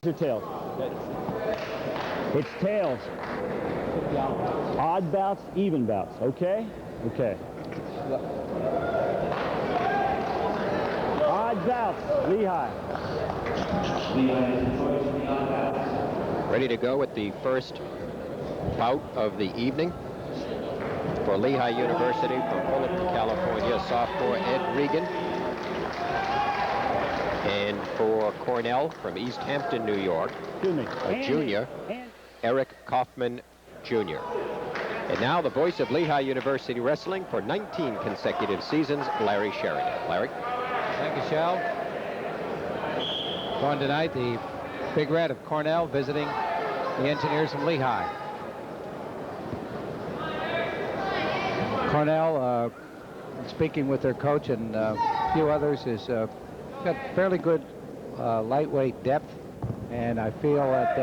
or tails? It's tails. Odd bouts, even bouts. Okay? Okay. Odd bouts, Lehigh. Ready to go with the first bout of the evening. For Lehigh University from Fullerton, California, sophomore Ed Regan. And for Cornell from East Hampton, New York, a junior, Eric Kaufman, Jr. And now the voice of Lehigh University wrestling for 19 consecutive seasons, Larry Sheridan. Larry? Thank you, Shell. Going tonight, the Big Red of Cornell visiting the Engineers from Lehigh. Cornell, speaking with their coach and a few others, is got fairly good lightweight depth, and I feel that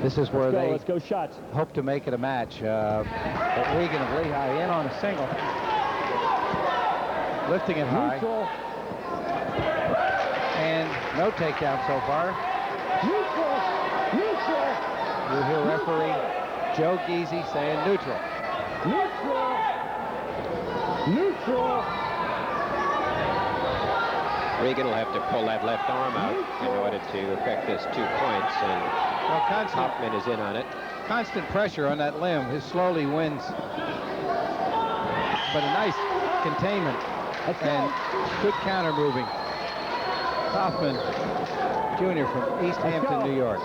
this is where they hope to make it a match. But Regan of Lehigh in on a single, lifting it high, and no takedown so far. You hear referee Joe Geezy saying neutral. Neutral! Neutral! Regan will have to pull that left arm out in order to effect this 2 points, and Kaufman is in on it. Constant pressure on that limb. His slowly wins, but a nice containment and good counter moving. Kaufman Jr. from East Hampton, New York.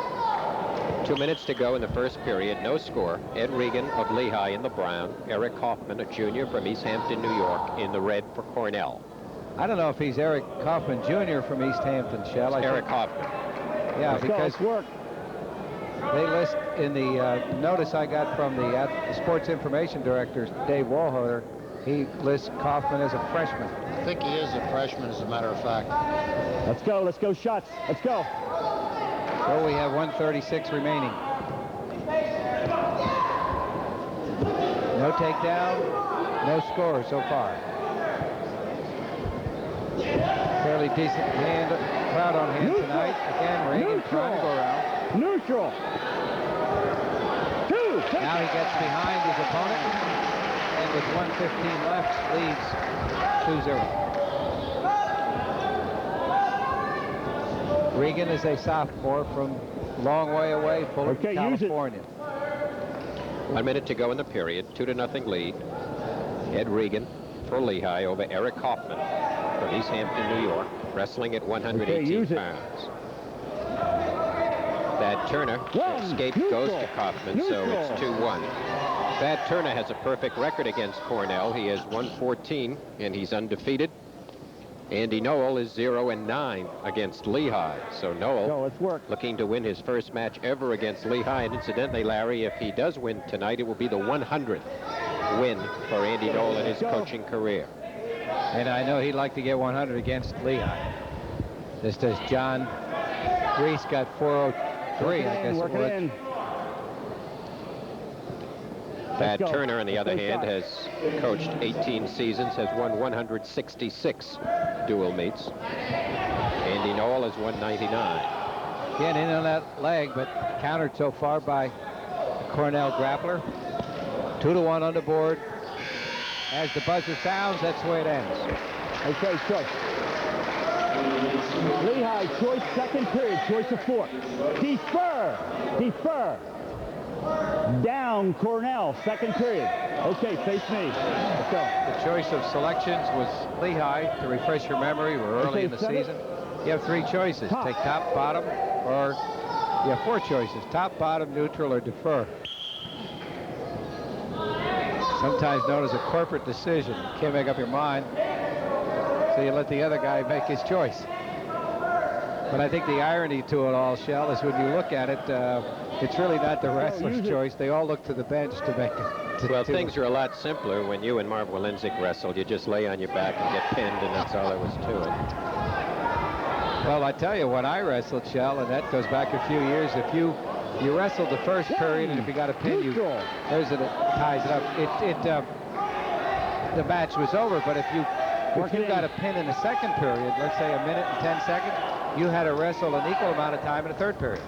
2 minutes to go in the first period. No score. Ed Regan of Lehigh in the brown. Eric Kaufman, a junior from East Hampton, New York, in the red for Cornell. I don't know if he's Eric Kaufman Jr. from East Hampton, Shell. Eric Kaufman. Yeah, because they list in the notice I got from the sports information director, Dave Walhoder, he lists Kaufman as a freshman. I think he is a freshman, as a matter of fact. Let's go, shots. Let's go. So we have 1:36 remaining. No takedown, no score so far. Fairly decent crowd on hand tonight. Again, Regan trying to go around. Neutral. Now he gets behind his opponent, and with 1:15 left, leads 2-0. Regan is a sophomore from long way away, Fullerton, California. 1 minute to go in the period. 2-0 lead. Ed Regan for Lehigh over Eric Kaufman from East Hampton, New York, wrestling at 118 pounds. Thad Turner escape goes to Kaufman, so it's 2-1. Thad Turner has a perfect record against Cornell. He has 114, and he's undefeated. Andy Noel is 0-9 against Lehigh. So Noel looking to win his first match ever against Lehigh. And incidentally, Larry, if he does win tonight, it will be the 100th win for Andy Noel in his coaching career. And I know he'd like to get 100 against Lehigh. Just as John Reese got 403, I guess it was. Thad Turner, on the other hand, has coached 18 seasons, has won 166 dual meets. Andy Noel has won 99. Again, in on that leg, but countered so far by the Cornell grappler. 2-1 on the board. As the buzzer sounds, that's the way it ends. Okay, choice. Lehigh, choice second period, choice of 4. Defer. Defer. Down Cornell, second period. Okay, face me. Let's go. The choice of selections was Lehigh. To refresh your memory, we're early in the season. You have 3 choices. Take top, bottom, or you have 4 choices. Top, bottom, neutral, or defer. Sometimes known as a corporate decision. You can't make up your mind, so you let the other guy make his choice. But I think the irony to it all, Shell, is when you look at it, it's really not the wrestler's choice. They all look to the bench to make it. Well, things are a lot simpler when you and Marv Walenzik wrestled. You just lay on your back and get pinned, and that's all there was to it. Well, I tell you, when I wrestled, Shell, and that goes back a few years, if you wrestled the first period, and if you got a pin, there's it ties it up. The match was over, but if you got a pin in the second period, let's say a minute and 10 seconds, you had to wrestle an equal amount of time in the third period.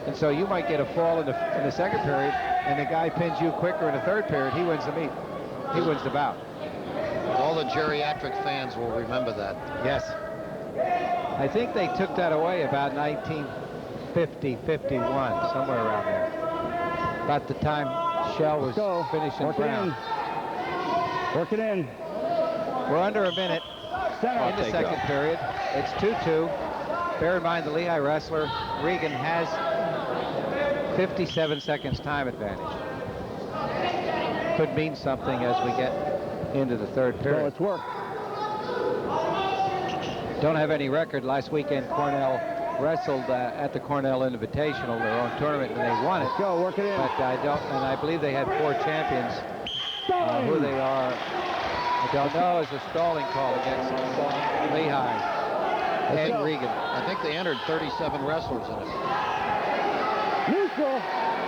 And so you might get a fall in the second period, and the guy pins you quicker in the third period. He wins the meet. He wins the bout. All the geriatric fans will remember that. Yes. I think they took that away about 1950, 51, somewhere around there. About the time Shell was finishing Brown. Work it in. We're under a minute in the second period. It's 2-2. Bear in mind the Lehigh wrestler, Regan, has 57 seconds time advantage. Could mean something as we get into the third period. So it's work. Don't have any record. Last weekend, Cornell wrestled at the Cornell Invitational, their own tournament, and they won it. Go, work it in. But I believe they had 4 champions. Who they are, I don't know. Is a stalling call against Lehigh and Regan. I think they entered 37 wrestlers in it. Neutral.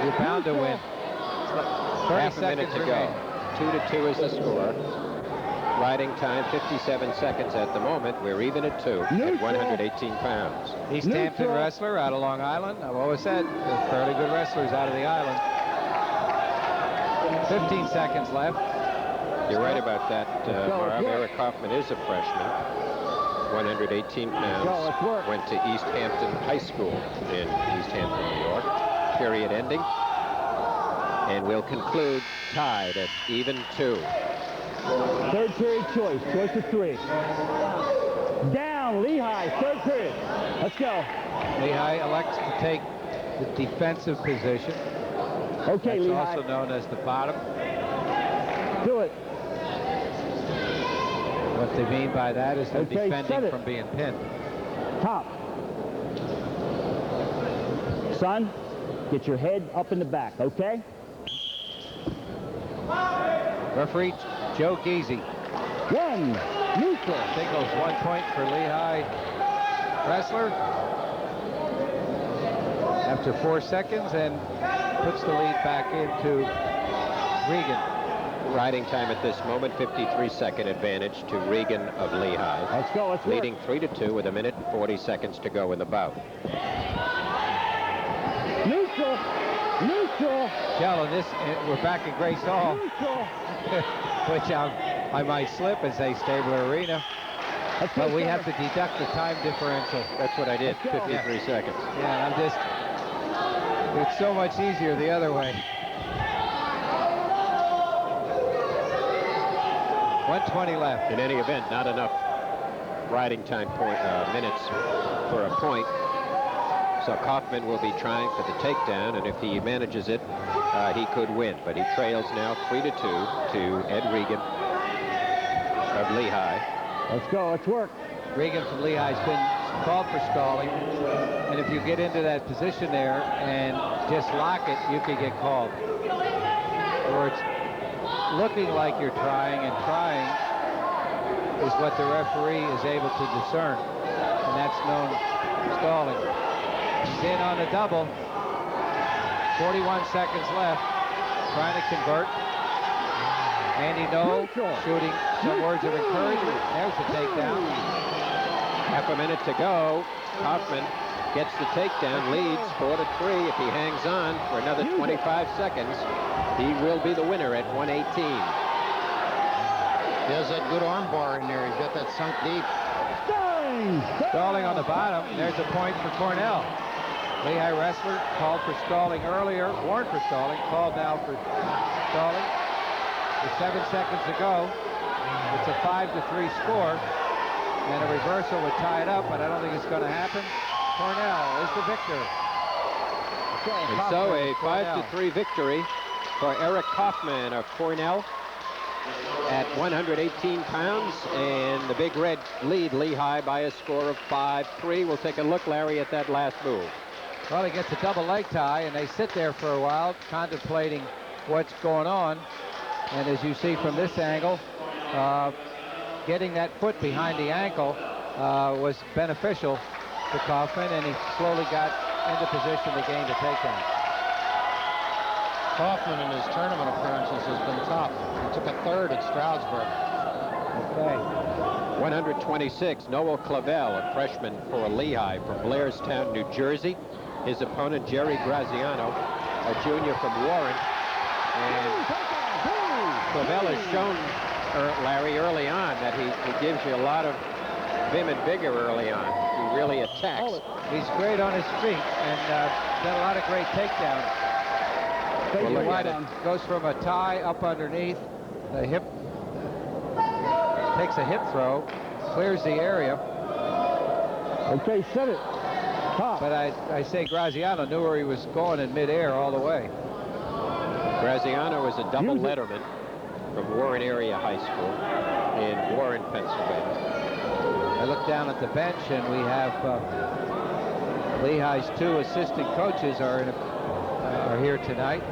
You're bound to win. Half a minute to go. 2-2 is the score. Riding time 57 seconds at the moment. We're even at 2 at 118 pounds. East Hampton wrestler out of Long Island. I've always said they're fairly good wrestlers out of the island. 15 seconds left. You're right about that, Marv. Eric Kaufman is a freshman. 118 pounds. Went to East Hampton High School in East Hampton, New York. Period ending. And we'll conclude tied at even 2. Third period choice of 3. Down, Lehigh, third period. Let's go. Lehigh elects to take the defensive position. Okay, That's Lehigh. also known as the bottom. Do it. What they mean by that is they're defending from being pinned. Top. Son, get your head up in the back, okay? Referee Joe Geezy. 1, neutral. Signals 1 point for Lehigh wrestler after 4 seconds and puts the lead back into Regan. Riding time at this moment, 53-second advantage to Regan of Lehigh. Let's go, let's leading 3-2 with 1 minute and 40 seconds to go in the bout. Neutral. Neutral. Shell, and we're back in Grace Hall. Neutral. Which I might slip and say Stabler Arena. But we have to deduct the time differential. That's what I did, 53 seconds. Yeah, it's so much easier the other way. 1:20 left. In any event, not enough riding time minutes for a point. So Kaufman will be trying for the takedown, and if he manages it, he could win. But he trails now 3-2 to Ed Regan of Lehigh. Let's go, let's work. Regan from Lehigh has been called for stalling, and if you get into that position there and just lock it, you could get called. Or it's looking like you're trying, and trying is what the referee is able to discern, and that's known stalling. He's in on a double. 41 seconds left. Trying to convert. Andy Knoll shooting some words of encouragement. There's the takedown. Half a minute to go. Kaufman gets the takedown, leads 4-3. If he hangs on for another 25 seconds, he will be the winner at 118. He has that good arm bar in there. He's got that sunk deep. Stalling on the bottom. There's a point for Cornell. Lehigh wrestler called for stalling earlier, warned for stalling, called now for stalling. With 7 seconds to go, it's a 5-3 score, and a reversal would tie it up, but I don't think it's going to happen. Cornell is the victor. And so a 5-3 victory for Eric Kaufman of Cornell at 118 pounds, and the Big Red lead Lehigh by a score of 5-3. We'll take a look, Larry, at that last move. Well, he gets a double leg tie, and they sit there for a while contemplating what's going on. And as you see from this angle, getting that foot behind the ankle was beneficial to Kaufman, and he slowly got into position to gain the takedown. Kaufman in his tournament appearances has been top. He took a third at Stroudsburg. Okay. 126, Noel Clavel, a freshman for Lehigh from Blairstown, New Jersey. His opponent, Jerry Graziano, a junior from Warren. And Clavel has shown, Larry, early on that he gives you a lot of vim and vigor early on. He really attacks. He's great on his feet and got a lot of great takedowns. It goes from a tie up underneath the hip, takes a hip throw, clears the area. Okay, set it. Top. But I say Graziano knew where he was going in midair all the way. Graziano is a double letterman from Warren Area High School in Warren, Pennsylvania. I look down at the bench, and we have Lehigh's 2 assistant coaches are here tonight.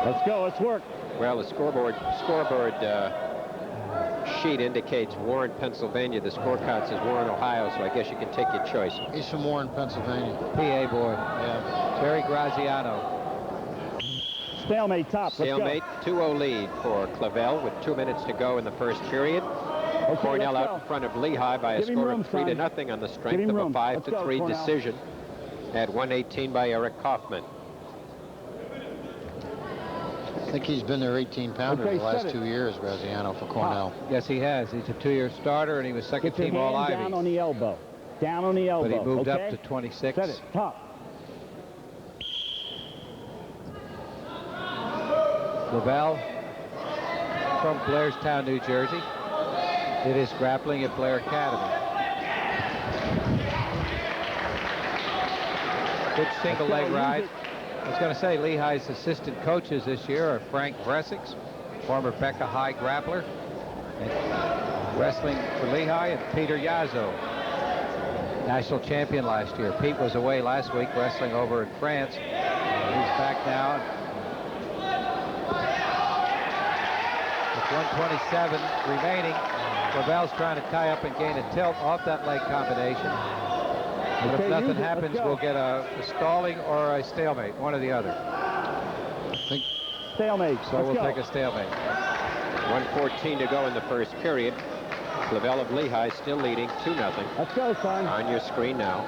Let's go. Let's work. Well, the scoreboard sheet indicates Warren, Pennsylvania. The scorecard says Warren, Ohio, so I guess you can take your choice. He's from Warren, Pennsylvania. PA boy. Yeah. Jerry Graziano. Stalemate top. Stalemate, 2-0 lead for Clavel with 2 minutes to go in the first period. Okay, Cornell out in front of Lehigh by a score of 3-0 on the strength of a 5-3 decision at 118 by Eric Kaufman. I think he's been their 18-pounder the last 2 years, Graziano, for Cornell. Yes, he has. He's a 2-year starter, and he was second team All-Ivy. Down on the elbow. Down on the elbow. But he moved up to 26. Set it. Top. Clavel from Blairstown, New Jersey. Did his grappling at Blair Academy. Good single leg ride. I was going to say Lehigh's assistant coaches this year are Frank Vresics, former Becca High grappler, and wrestling for Lehigh, and Peter Yazzo, national champion last year. Pete was away last week wrestling over in France. He's back now. With 127 remaining, Clavel's trying to tie up and gain a tilt off that leg combination. But if nothing happens, we'll get a stalling or a stalemate, one or the other. Stalemate. So we'll take a stalemate. 1:14 to go in the first period. Clavel of Lehigh still leading 2-0. Let's go, son. On your screen now.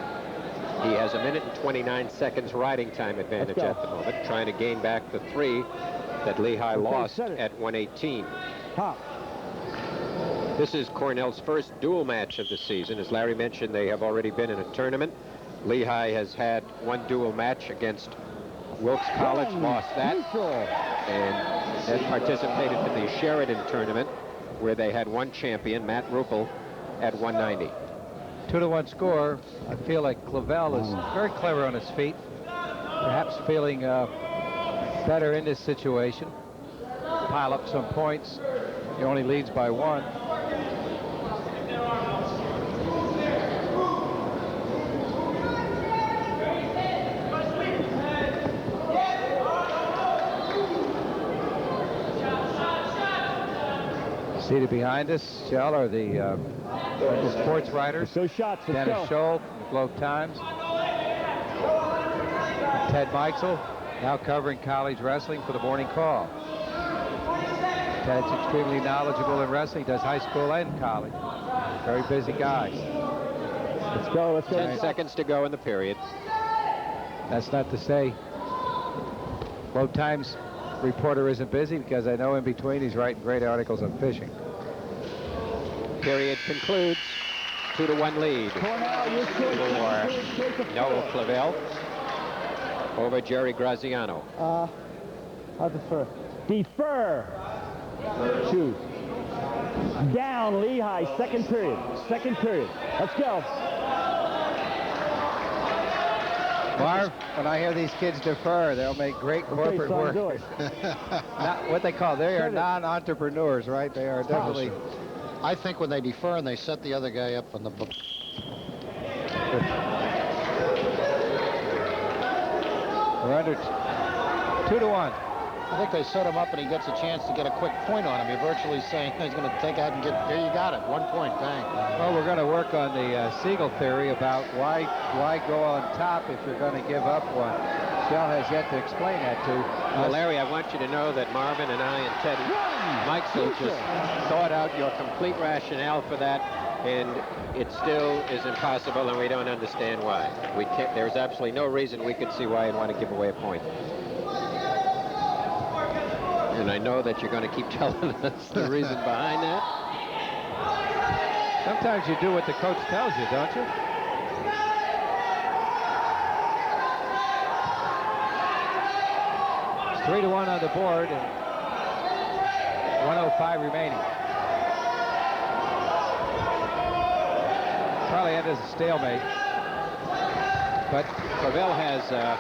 He has 1 minute and 29 seconds riding time advantage at the moment, trying to gain back the 3 that Lehigh lost at 118. Top. This is Cornell's first dual match of the season. As Larry mentioned, they have already been in a tournament. Lehigh has had 1 dual match against Wilkes College, lost that, and then participated in the Sheridan tournament, where they had 1 champion, Matt Ruppel, at 190. 2-1 score. I feel like Clavel is very clever on his feet, perhaps feeling better in this situation. Pile up some points. He only leads by 1. Seated behind us, Shell, are the sports writers. So shots. Dennis Scholl, the Globe Times. Ted Meixel, now covering college wrestling for the Morning Call. Ted's extremely knowledgeable in wrestling, does high school and college. Very busy guy. Let's go. Let's go. 10 seconds to go in the period. That's not to say Globe Times reporter isn't busy, because I know in between he's writing great articles on fishing. Period concludes. 2-1 lead for Noel Clavel over Jerry Graziano. I'll defer. Defer. Choose. Down Lehigh, second period. Second period. Let's go. Marv, when I hear these kids defer, they'll make great corporate work. Not what they call, they are non-entrepreneurs, right? They are definitely. I think when they defer and they set the other guy up on the book. We're under 2-1. I think they set him up and he gets a chance to get a quick point on him. You're virtually saying he's going to take out and get, there you got it, 1 point, bang. Well, we're going to work on the Siegel theory about why go on top if you're going to give up one. Shell has yet to explain that to Well, Larry, I want you to know that Marvin and I and Teddy Meixel just thought out your complete rationale for that, and it still is impossible, and we don't understand why. We can't, there's absolutely no reason we can see why you'd want to give away a point. And I know that you're going to keep telling us the reason behind that. Sometimes you do what the coach tells you, don't you? It's 3-1 on the board and 1:05 remaining. Probably end as a stalemate. But Clavel has a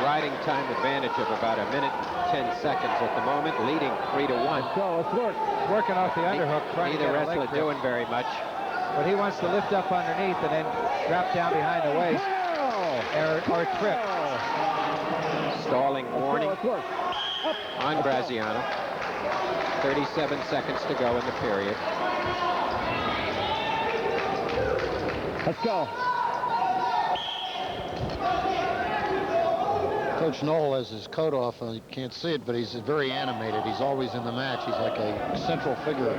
riding time advantage of about 1 minute 10 seconds at the moment, leading 3-1. So let's work. Working off the underhook, trying to Neither get a leg wrestler grip. doing very much. But he wants to lift up underneath and then drop down behind the waist or trip. Stalling warning Let's work. Up. on Graziano. 37 seconds to go in the period. Let's go. Coach Knoll has his coat off, and you can't see it, but he's very animated. He's always in the match. He's like a central figure.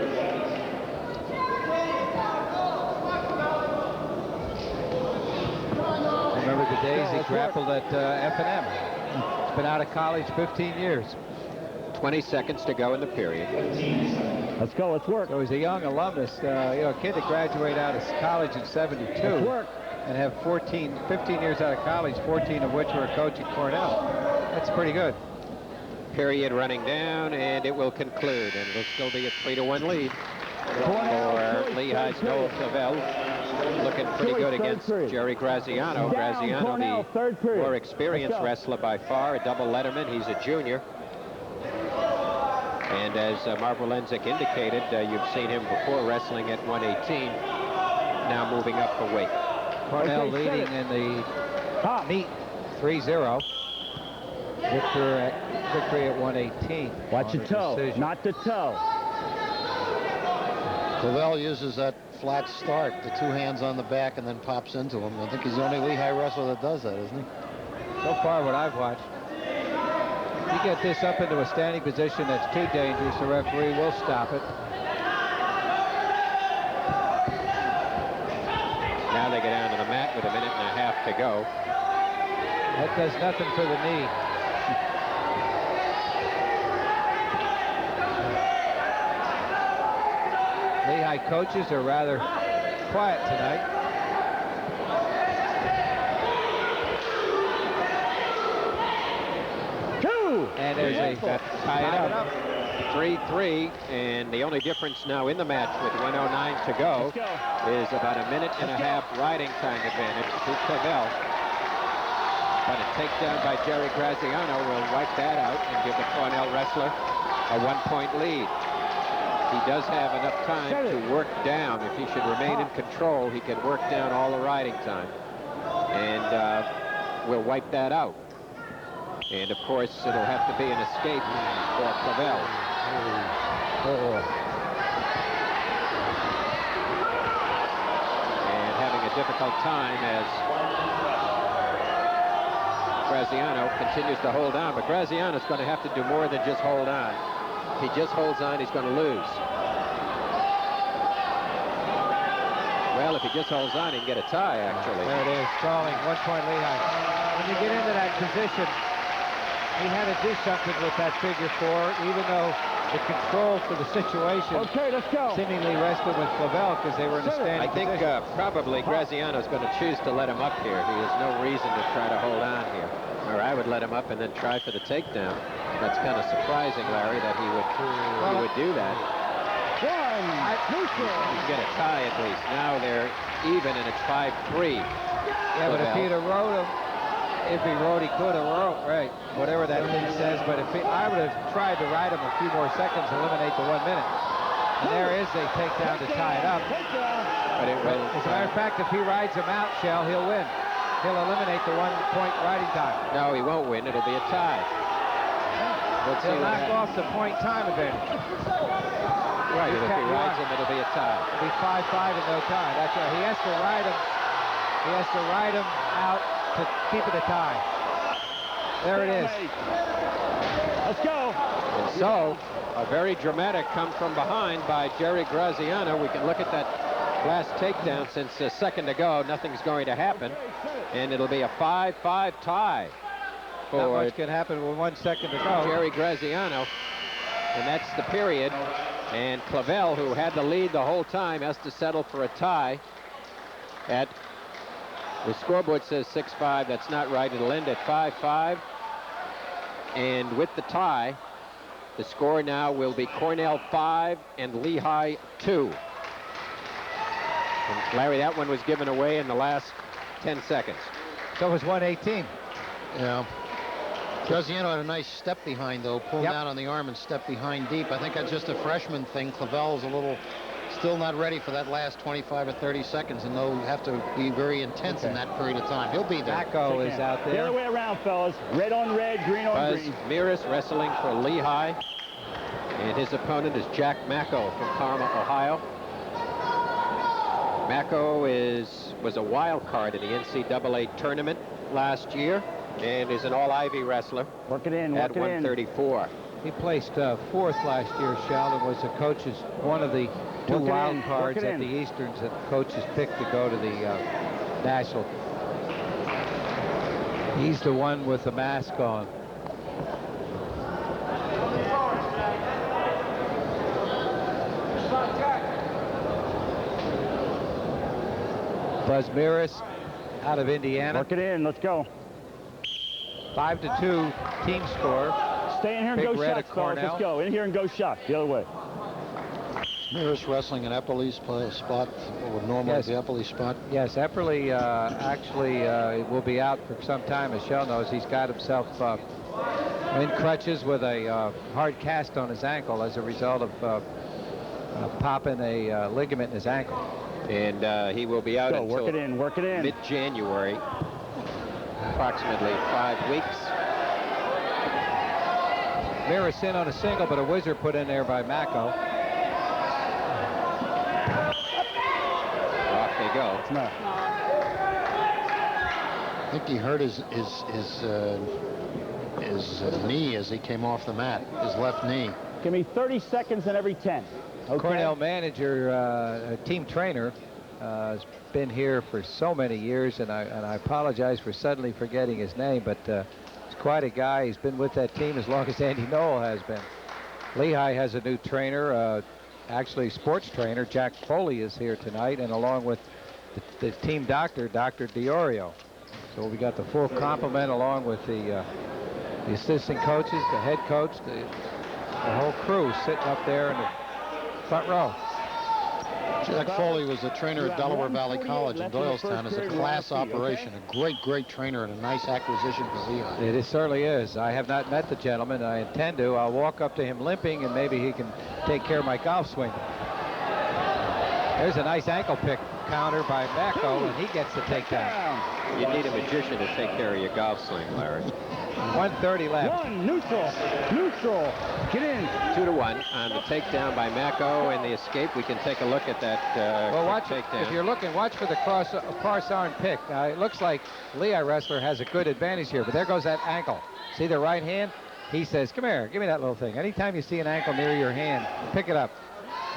Remember the days he grappled at F&M. He's been out of college 15 years. 20 seconds to go in the period. Let's go. Let's work. So he's a young alumnus, a kid that graduated out of college in '72. Let's work. And have 15 years out of college, 14 of which were a coach at Cornell. That's pretty good. Period running down, and it will conclude, and it'll still be a 3-1 lead for Lehigh's Noel Clavel. Looking pretty good against Jerry Graziano. Graziano, the more experienced wrestler by far, a double letterman. He's a junior. And as Marv Lenzik indicated, you've seen him before wrestling at 118, now moving up the weight. Cornell leading in the meet 3-0. Victory at 118. Watch your toe, decision. not the toe. Clavel uses that flat start, the 2 hands on the back, and then pops into him. I think he's the only Lehigh wrestler that does that, isn't he? So far, what I've watched. You get this up into a standing position that's too dangerous, the referee will stop it. Now they get down to the mat with 1.5 minutes to go. That does nothing for the knee. Lehigh coaches are rather quiet tonight. And there's a tie it up. 3-3, and the only difference now in the match with 1:09 to go is about 1.5 minute riding time advantage to Clavel. But a takedown by Jerry Graziano will wipe that out and give the Cornell wrestler a 1-point lead. He does have enough time to work down. If he should remain in control, he can work down all the riding time. And we'll wipe that out. And of course, it'll have to be an escape for Clavel. And having a difficult time as Graziano continues to hold on. But Graziano's going to have to do more than just hold on. If he just holds on, he's going to lose. Well, if he just holds on, he can get a tie, actually. There it is, stalling, 1-point Lehigh. When you get into that position, he had to do something with that figure 4, even though the control for the situation seemingly rested with Clavel because they were in a standing I think probably Graziano's going to choose to let him up here. He has no reason to try to hold on here. Or I would let him up and then try for the takedown. That's kind of surprising, Larry, that he would do that. You get a tie at least. Now they're even and it's 5-3. Yeah, but if he'd have rode him, if he rode, he could have rode, right? Whatever that thing says. But if I would have tried to ride him a few more seconds, eliminate the 1 minute. And there is a takedown to tie it up. But it will. As a matter of fact, if he rides him out, Shell, he'll win. He'll eliminate the 1-point riding time. No, he won't win. It'll be a tie. Let's see He'll what knock happens. off the point time advantage. Right, if he kept rides one. him, it'll be a tie. It'll be 5-5 and no tie. That's right. He has to ride him. He has to ride him out to keep it a tie. There it is. Let's go. And so, a very dramatic come from behind by Jerry Graziano. We can look at that last takedown since a second to go. Nothing's going to happen. And it'll be a 5-5 tie Not for much can happen with 1 second to go. Jerry Graziano. And that's the period. And Clavel, who had the lead the whole time, has to settle for a tie. At the scoreboard says 6-5. That's not right. It'll end at 5-5. And with the tie, the score now will be Cornell 5 and Lehigh 2. And Larry, that one was given away in the last 10 seconds. So it was 118. Yeah. Graziano had a nice step behind, though. Pull Yep. down on the arm and step behind deep. I think that's just a freshman thing. Clavel's a little still not ready for that last 25 or 30 seconds, and they'll have to be very intense in that period of time. He'll be there. Macco is out The there. other way around, fellas. Red on red, green on Buzz green. Miras wrestling for Lehigh. And his opponent is Jack Macco from Parma, Ohio. Macco was a wild card in the NCAA tournament last year and is an all-Ivy wrestler Work it in, at work it in. 134. He placed fourth last year, Sheldon, was the coach's, one of the two Work it wild in, cards work it at in. the Easterns that the coaches picked to go to the National. He's the one with the mask on. Buzz Miras out of Indiana. Work it in, let's go. 5-2 team score. Stay in here and Big go red shots, at fellas. Cornell. Let's go. In here and go shots. The other way. Miras wrestling an Eppley's spot, what would normally Yes. be Eppley's spot. Yes, Epperly actually will be out for some time, as Shell knows. He's got himself in crutches with a hard cast on his ankle as a result of popping a ligament in his ankle. And he will be out Go, until work it in, work it in. mid-January, approximately 5 weeks. Miras in on a single, but a whizzer put in there by Macco. Off they go. It's not. I think he hurt his knee as he came off the mat, his left knee. Give me 30 seconds in every 10. Okay. Cornell manager, team trainer, has been here for so many years, and I apologize for suddenly forgetting his name, but he's quite a guy. He's been with that team as long as Andy Noel has been. Lehigh has a new trainer, actually sports trainer. Jack Foley is here tonight, and along with the team doctor, Dr. Diorio. So we got the full complement along with the assistant coaches, the head coach, the whole crew sitting up there in the front row. Jack Foley was the trainer at Delaware Valley College in Doylestown. It's a class operation, a great trainer, and a nice acquisition for Lehigh. It certainly is. I have not met the gentleman. I intend to. I'll walk up to him limping, and maybe he can take care of my golf swing. There's a nice ankle pick counter by Macco, and he gets the takedown. You need a magician to take care of your golf swing, Larry. 1:30 left. One, neutral, neutral. Get in. 2-1 on the takedown by Macco and the escape. We can take a look at that Well, watch takedown. if you're looking. Watch for the cross arm pick. Now it looks like Lehigh wrestler has a good advantage here, but there goes that ankle. See the right hand? He says, "Come here, give me that little thing." Anytime you see an ankle near your hand, pick it up.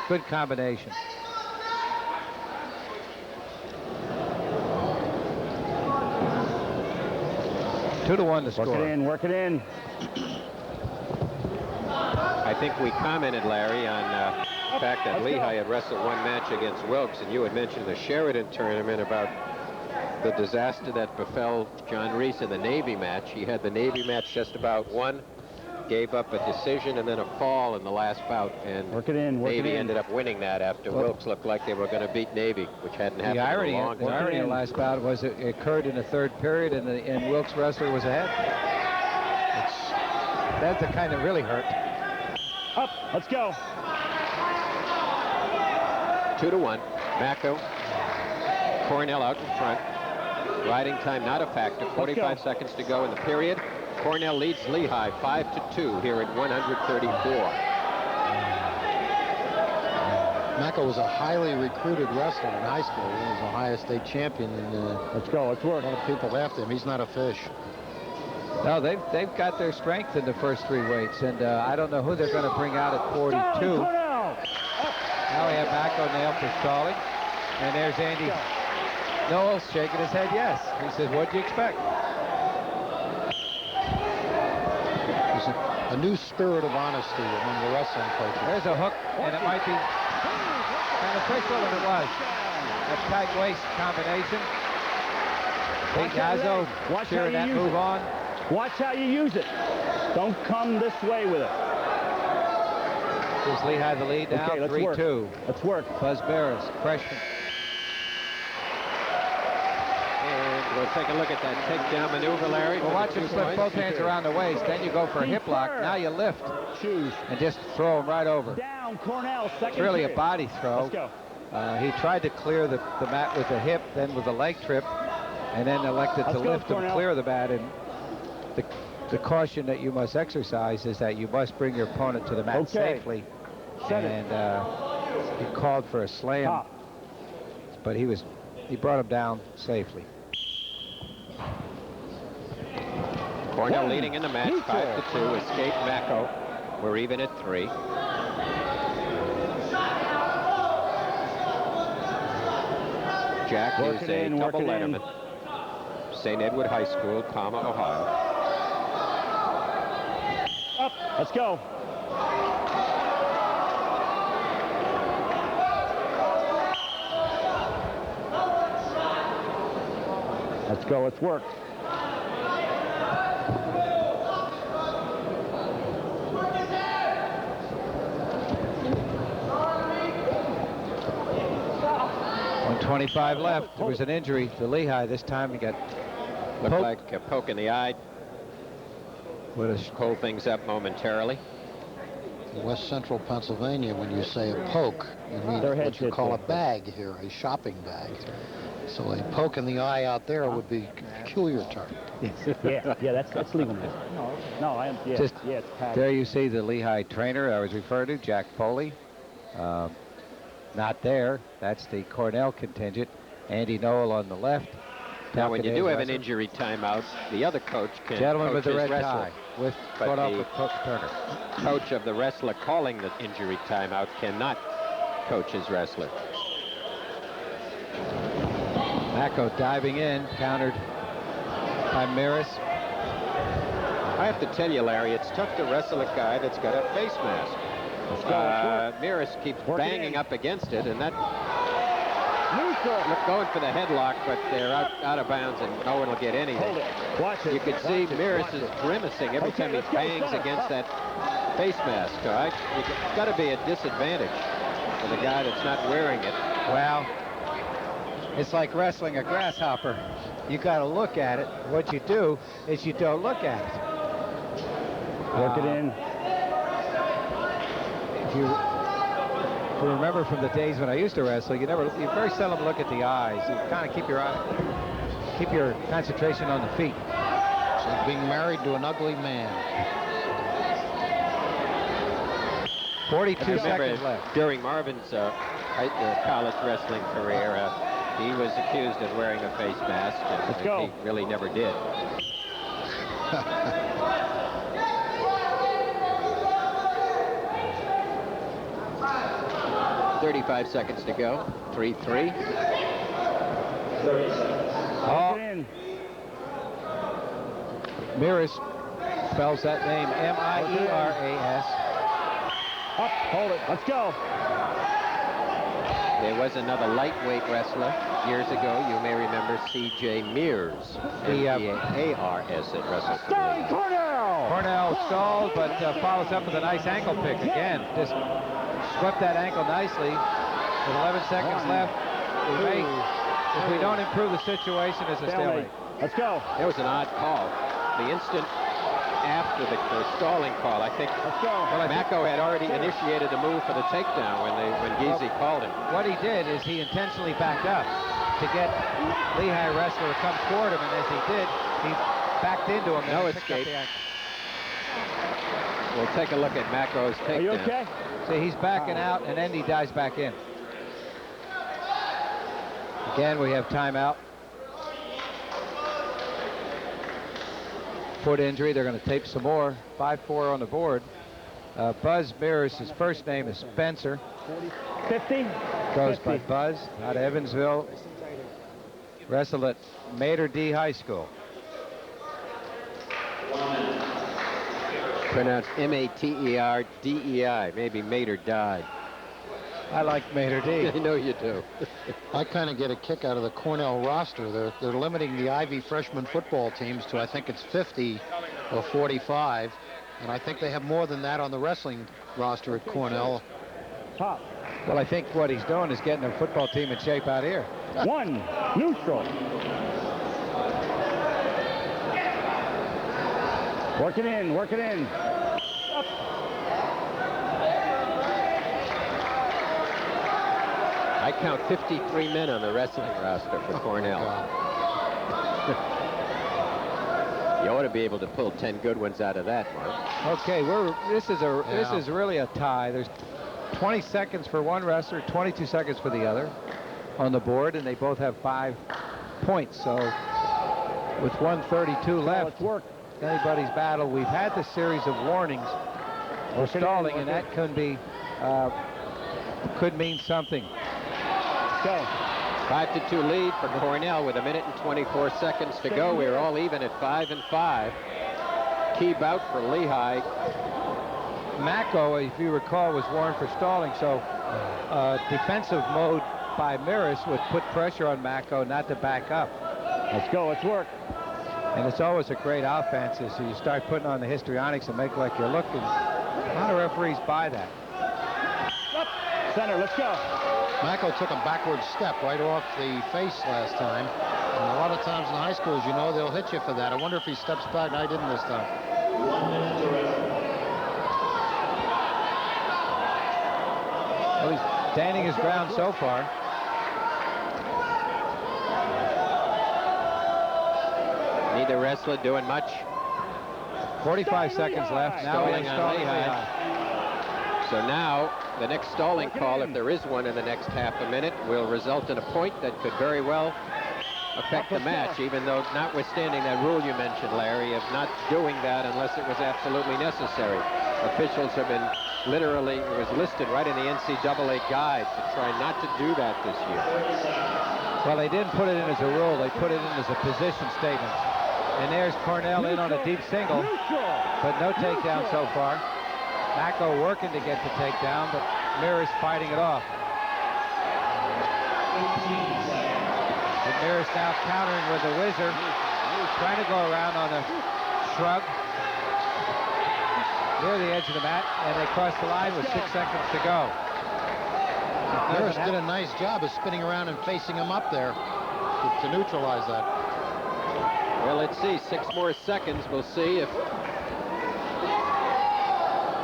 Good combination. Two to one to score. Work it in, work it in. I think we commented, Larry, on the fact that Lehigh had wrestled one match against Wilkes, and you had mentioned the Sheridan tournament about the disaster that befell John Reese in the Navy match. He had the Navy match just about won, gave up a decision and then a fall in the last bout, and Work it in, work it Navy in. ended up winning that after Well, Wilkes looked like they were going to beat Navy, which hadn't happened The irony, in a long the time. irony of the last bout was it occurred in the third period, and Wilkes wrestler was ahead. That's the kind that really hurt. Up, let's go. 2-1. Macco. Cornell out in front. Riding time not a factor. 45 seconds to go in the period. Cornell leads Lehigh 5-2 here at 134. Macko was a highly recruited wrestler in high school. He was Ohio State champion, and let's go. Let's work. A lot of people after him. He's not a fish. No, they've got their strength in the first 3 weights, and I don't know who they're going to bring out at 42. Now we have Macko nailed for stalling, and there's Andy Noel shaking his head yes. He says, "What'd you expect?" There's a new spirit of honesty among the wrestling coaches. There's a hook, and it might be beneficial, and it was. A tight waist combination. Pete Yazzo cheering that move on. Watch how you use it. Don't come this way with it. Gives Lehigh the lead now, 3-2. Let's work. Buzz Barris, freshman. And we'll take a look at that takedown maneuver, Larry. Well, watch him slip both hands around the waist. Then you go for a hip lock. Now you lift and just throw him right over. Down, Cornell, second. It's really a body throw. Let's go. He tried to clear the mat with the hip, then with a leg trip, and then elected to lift and clear the mat. And the caution that you must exercise is that you must bring your opponent to the mat safely. And he called for a slam, but he brought him down safely. Cornell leading in the match 5-2. Escape Macko. We're even at 3. Jack is a double letterman. St. Edward High School, Palmer, Ohio. Up. Let's go. Let's go. Let's work. .25 left. There was an injury to Lehigh this time. He got looked like a poke in the eye. Would have hold things up momentarily. In West Central Pennsylvania, when you say a poke, you mean what you call a bag here, a shopping bag. So a poke in the eye out there would be a peculiar term. Yeah, that's legal. No, I am. Yeah, just it's padded. There you see the Lehigh trainer I was referring to, Jack Foley. Not there. That's the Cornell contingent. Andy Noel on the left. Now, when you do have an injury timeout, the other coach can Gentleman coach with the red wrestler. tie, with caught up with Coach Turner. Coach of the wrestler calling the injury timeout cannot coach his wrestler. Macko diving in, countered by Maris. I have to tell you, Larry, it's tough to wrestle a guy that's got a face mask. Maris keeps banging up against it, and that going for the headlock, but they're out of bounds, and no one will get anything. Watch it. You can see Maris is grimacing every time he bangs against that face mask. So it's got to be a disadvantage for the guy that's not wearing it. Well, it's like wrestling a grasshopper. You got to look at it. What you do is you don't look at it. Work it in. If you remember from the days when I used to wrestle, you very seldom look at the eyes. You kind of keep your concentration on the feet. It's like being married to an ugly man. 42 seconds left. During Marvin's college wrestling career, he was accused of wearing a face mask, and he really never did. 35 seconds to go. 3-3. Maris spells that name M-I-E-R-A-S. Up, hold it. Let's go. There was another lightweight wrestler years ago. You may remember C.J. Mears, M-E-A-R-S, that wrestled. Cornell stalled, but follows up with a nice ankle pick again. Just swept that ankle nicely. With 11 seconds left, if we don't improve the situation, it's a stalemate. Let's go. There was an odd call. The instant after the stalling call, I think Macko had already initiated the move for the takedown when Giese called him. What he did is he intentionally backed up to get Lehigh wrestler to come toward him, and as he did, he backed into him. No and picked up escape. the ankle. We'll take a look at Macco's takedown. Are you okay? See, he's backing out, and then he dives back in. Again, we have timeout. Foot injury. They're going to tape some more. 5-4 on the board. Buzz Mears, his first name is Spencer. 50? Goes 50. by Buzz, out of Evansville. Wrestled at Mater D High School. Pronounced M-A-T-E-R-D-E-I. Maybe Mater died. I like Mater D. I know you do. I kind of get a kick out of the Cornell roster. They're limiting the Ivy freshman football teams to, I think it's 50 or 45. And I think they have more than that on the wrestling roster at Cornell. Top. Well, I think what he's doing is getting their football team in shape out here. 1, neutral. Work it in, work it in. Up. I count 53 men on the wrestling roster for Cornell. You ought to be able to pull 10 good ones out of that, Mark. Okay, this is really a tie. There's 20 seconds for one wrestler, 22 seconds for the other on the board, and they both have 5 points. So with 1:32 left, Let's work. anybody's battle. We've had the series of warnings for stalling, and that could mean something. Go. 5-2 lead for Cornell with 1 minute and 24 seconds to go. We're all even at 5-5. Key bout for Lehigh. Macco, if you recall, was warned for stalling, so defensive mode by Maris would put pressure on Macco not to back up. Let's go, let's work. And it's always a great offense is you start putting on the histrionics and make like you're looking. A lot of referees buy that. Up. Center, let's go. Macco took a backward step right off the face last time. And a lot of times in high schools, you know, they'll hit you for that. I wonder if he steps back. I didn't this time. Well, he's standing his ground so far. Neither wrestler doing much. 45 seconds left. Now Stalling we're on stalling Lehigh. So now the next stalling call, if there is one in the next half a minute, will result in a point that could very well affect the match, even though notwithstanding that rule you mentioned, Larry, of not doing that unless it was absolutely necessary. Officials have been literally, it was listed right in the NCAA guide to try not to do that this year. Well, they didn't put it in as a rule. They put it in as a position statement. And there's Cornell in on a deep single, but no takedown so far. Macco working to get the takedown, but Maris fighting it off. And Maris now countering with a whizzer, trying to go around on a shrug near the edge of the mat, and they cross the line with 6 seconds to go. Maris did a nice job of spinning around and facing him up there to neutralize that. Well, let's see, 6 more seconds. We'll see if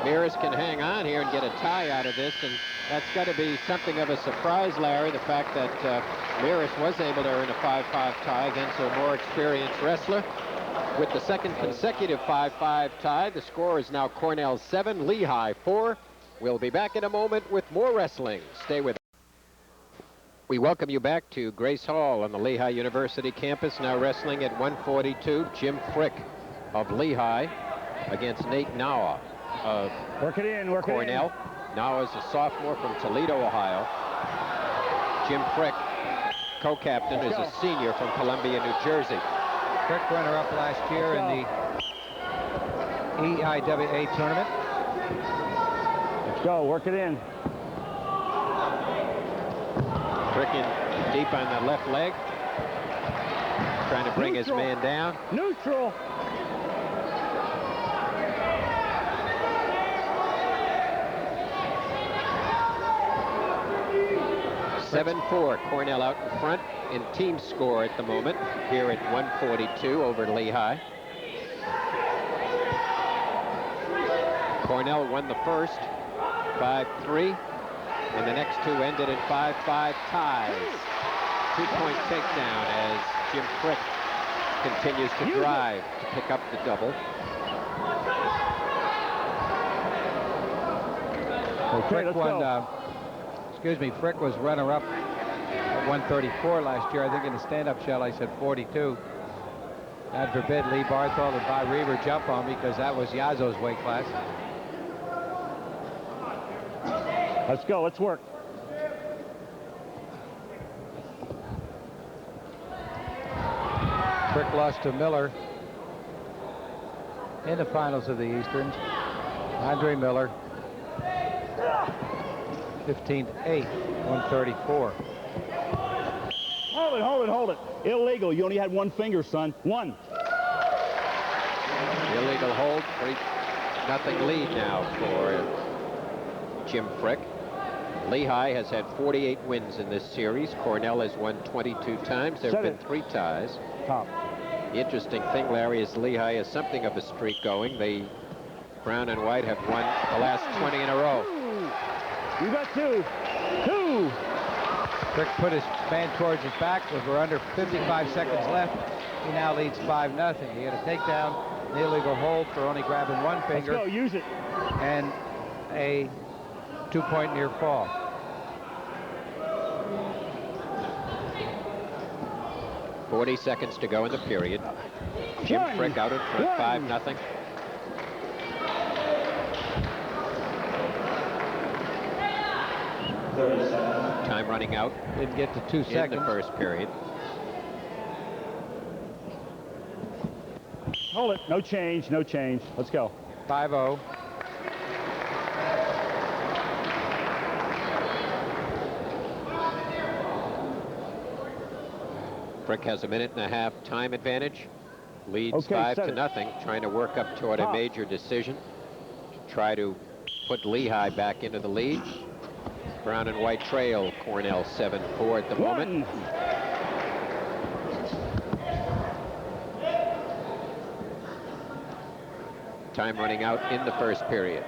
Maris can hang on here and get a tie out of this, and that's got to be something of a surprise, Larry, the fact that Maris was able to earn a 5-5 tie against a more experienced wrestler. With the second consecutive 5-5 tie, the score is now Cornell 7, Lehigh 4. We'll be back in a moment with more wrestling. Stay with us. We welcome you back to Grace Hall on the Lehigh University campus. Now wrestling at 142, Jim Frick of Lehigh against Nate Nawa of Work it in, work Cornell. Now is a sophomore from Toledo, Ohio. Jim Frick, co-captain, is a senior from Columbia, New Jersey. Frick runner-up last year in the EIWA tournament. Let's go, work it in. Frick in deep on the left leg. Trying to bring his man down. Neutral. (7-4). Cornell out in front in team score at the moment here at 142 over Lehigh. Cornell won the first 5-3, and the next 2 ended in 5-5 ties. 2-point takedown as Jim Frick continues to drive to pick up the double. Frick won, Frick was runner-up at 134 last year. I think in the stand-up shell I said 42. God forbid Lee Barthol and Bob Reber jump on me, because that was Yazzo's weight class. Let's go. Let's work. Frick lost to Miller in the finals of the Easterns. Andre Miller, 15-8, 134. Hold it. Illegal. You only had one finger, son. One. Illegal hold. 3-0 lead now for Jim Frick. Lehigh has had 48 wins in this series. Cornell has won 22 times. There have been 3 ties. Top. The interesting thing, Larry, is Lehigh has something of a streak going. They, brown and white, have won the last 20 in a row. You got 2. 2. Frick put his man towards his back. We're under 55 seconds left. He now leads 5-0. He had a takedown, an illegal hold for only grabbing one finger. Let's go. Use it. And a 2-point near fall. .40 seconds to go in the period. Jim Frick out in front, 5-0. Time running out. Didn't get to 2 seconds. In the first period. Hold it. No change. No change. Let's go. 5-0. Frick has a 1.5-minute time advantage. Leads 5-0, trying to work up toward a major decision. Try to put Lehigh back into the lead. Brown and white trail Cornell 7-4 at the moment. Time running out in the first period.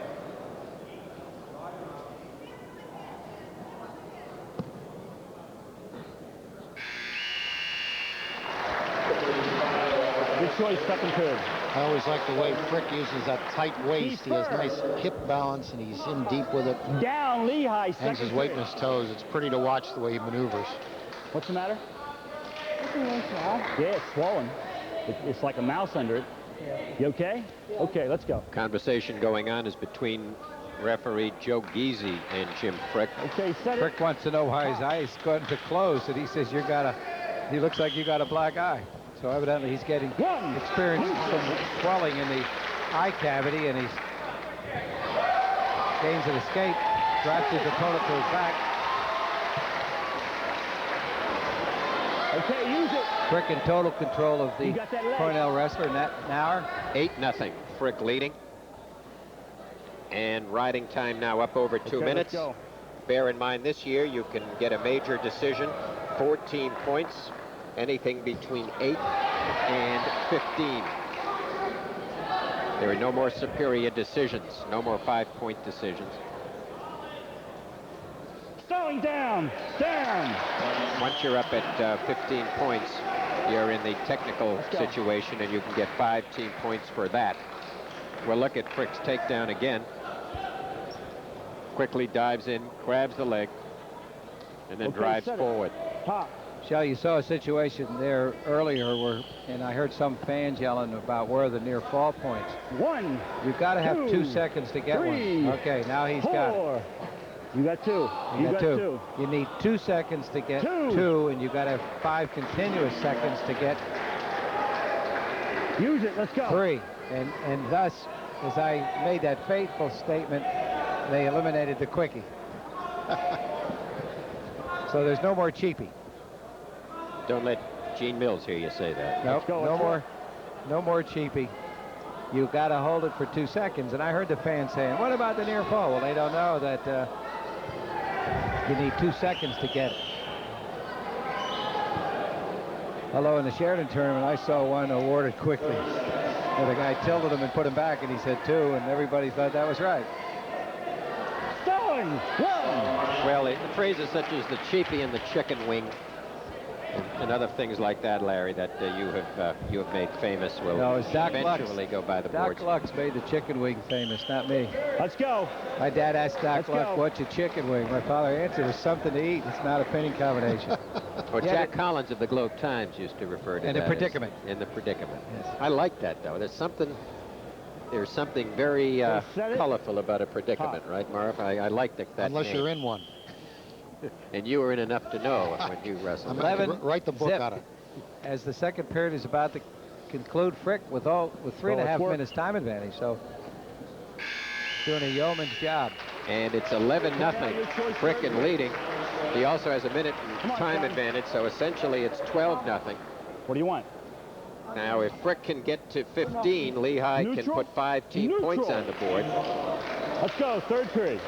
Good choice, second period. I always like the way Frick uses that tight waist. He has nice hip balance, and he's in deep with it. Down, Lehigh. Hangs his weight in his toes. It's pretty to watch the way he maneuvers. What's the matter? Yeah, it's swollen. It's like a mouse under it. You okay? Okay, let's go. Conversation going on is between referee Joe Geezy and Jim Frick. Okay, set it. Frick wants to know why his eyes going to close, and he says he looks like you got a black eye. So evidently he's getting experience some swelling in the eye cavity, and he's gains an escape, drives his opponent to his back. Okay, use it. Frick in total control of the Cornell wrestler, Nauer. 8-0, Frick leading. And riding time now up over 2 minutes. Bear in mind, this year you can get a major decision, 14 points. Anything between 8 and 15. There are no more superior decisions, no more 5-point decisions. Slowing down. Once you're up at 15 points, you're in the technical situation, and you can get 5 team points for that. We'll look at Frick's takedown again. Quickly dives in, grabs the leg, and then drives forward. Pop. Shell, you saw a situation there earlier and I heard some fans yelling about where are the near fall points. You've got to have 2 seconds to get 1. Okay, now he's got it. You got 2. You got 2. You need 2 seconds to get 2, and you got to have 5 continuous seconds to get. Use it. Let's go. 3. And thus, as I made that fateful statement, they eliminated the quickie. So there's no more cheapie. Don't let Gene Mills hear you say that. Nope, no more cheapie. You got to hold it for 2 seconds. And I heard the fans saying, what about the near fall? Well, they don't know that you need 2 seconds to get it. Although in the Sheridan tournament, I saw one awarded quickly. And the guy tilted him and put him back, and he said 2, and everybody thought that was right. Well, the phrases such as the cheapie and the chicken wing And other things like that, Larry, that you have made famous will No, it's Doc eventually Lux. go by the boards. Doc Lux made the chicken wing famous, not me. Let's go. My dad asked Doc Let's Lux, go. what's a chicken wing? My father answered, it's something to eat. It's not a pinning combination. Or Yeah, Jack Collins of the Globe Times used to refer to In that the as predicament. in the predicament. Yes. I like that, though. There's something very set it. colorful about a predicament, right, Marv? I like that Unless name. you're in one. And you were in enough to know when you wrestled. I'm gonna 11 write the book zip. on it. As the second period is about to conclude, Frick with 3.5 work. minutes time advantage. So doing a yeoman's job. And it's 11-0. Frickin leading. He also has a minute Come on, time Johnny. advantage, so essentially it's 12-0. What do you want? Now, if Frick can get to 15, Lehigh can Neutral. put 5 team points Neutral. on the board. Let's go. Third period.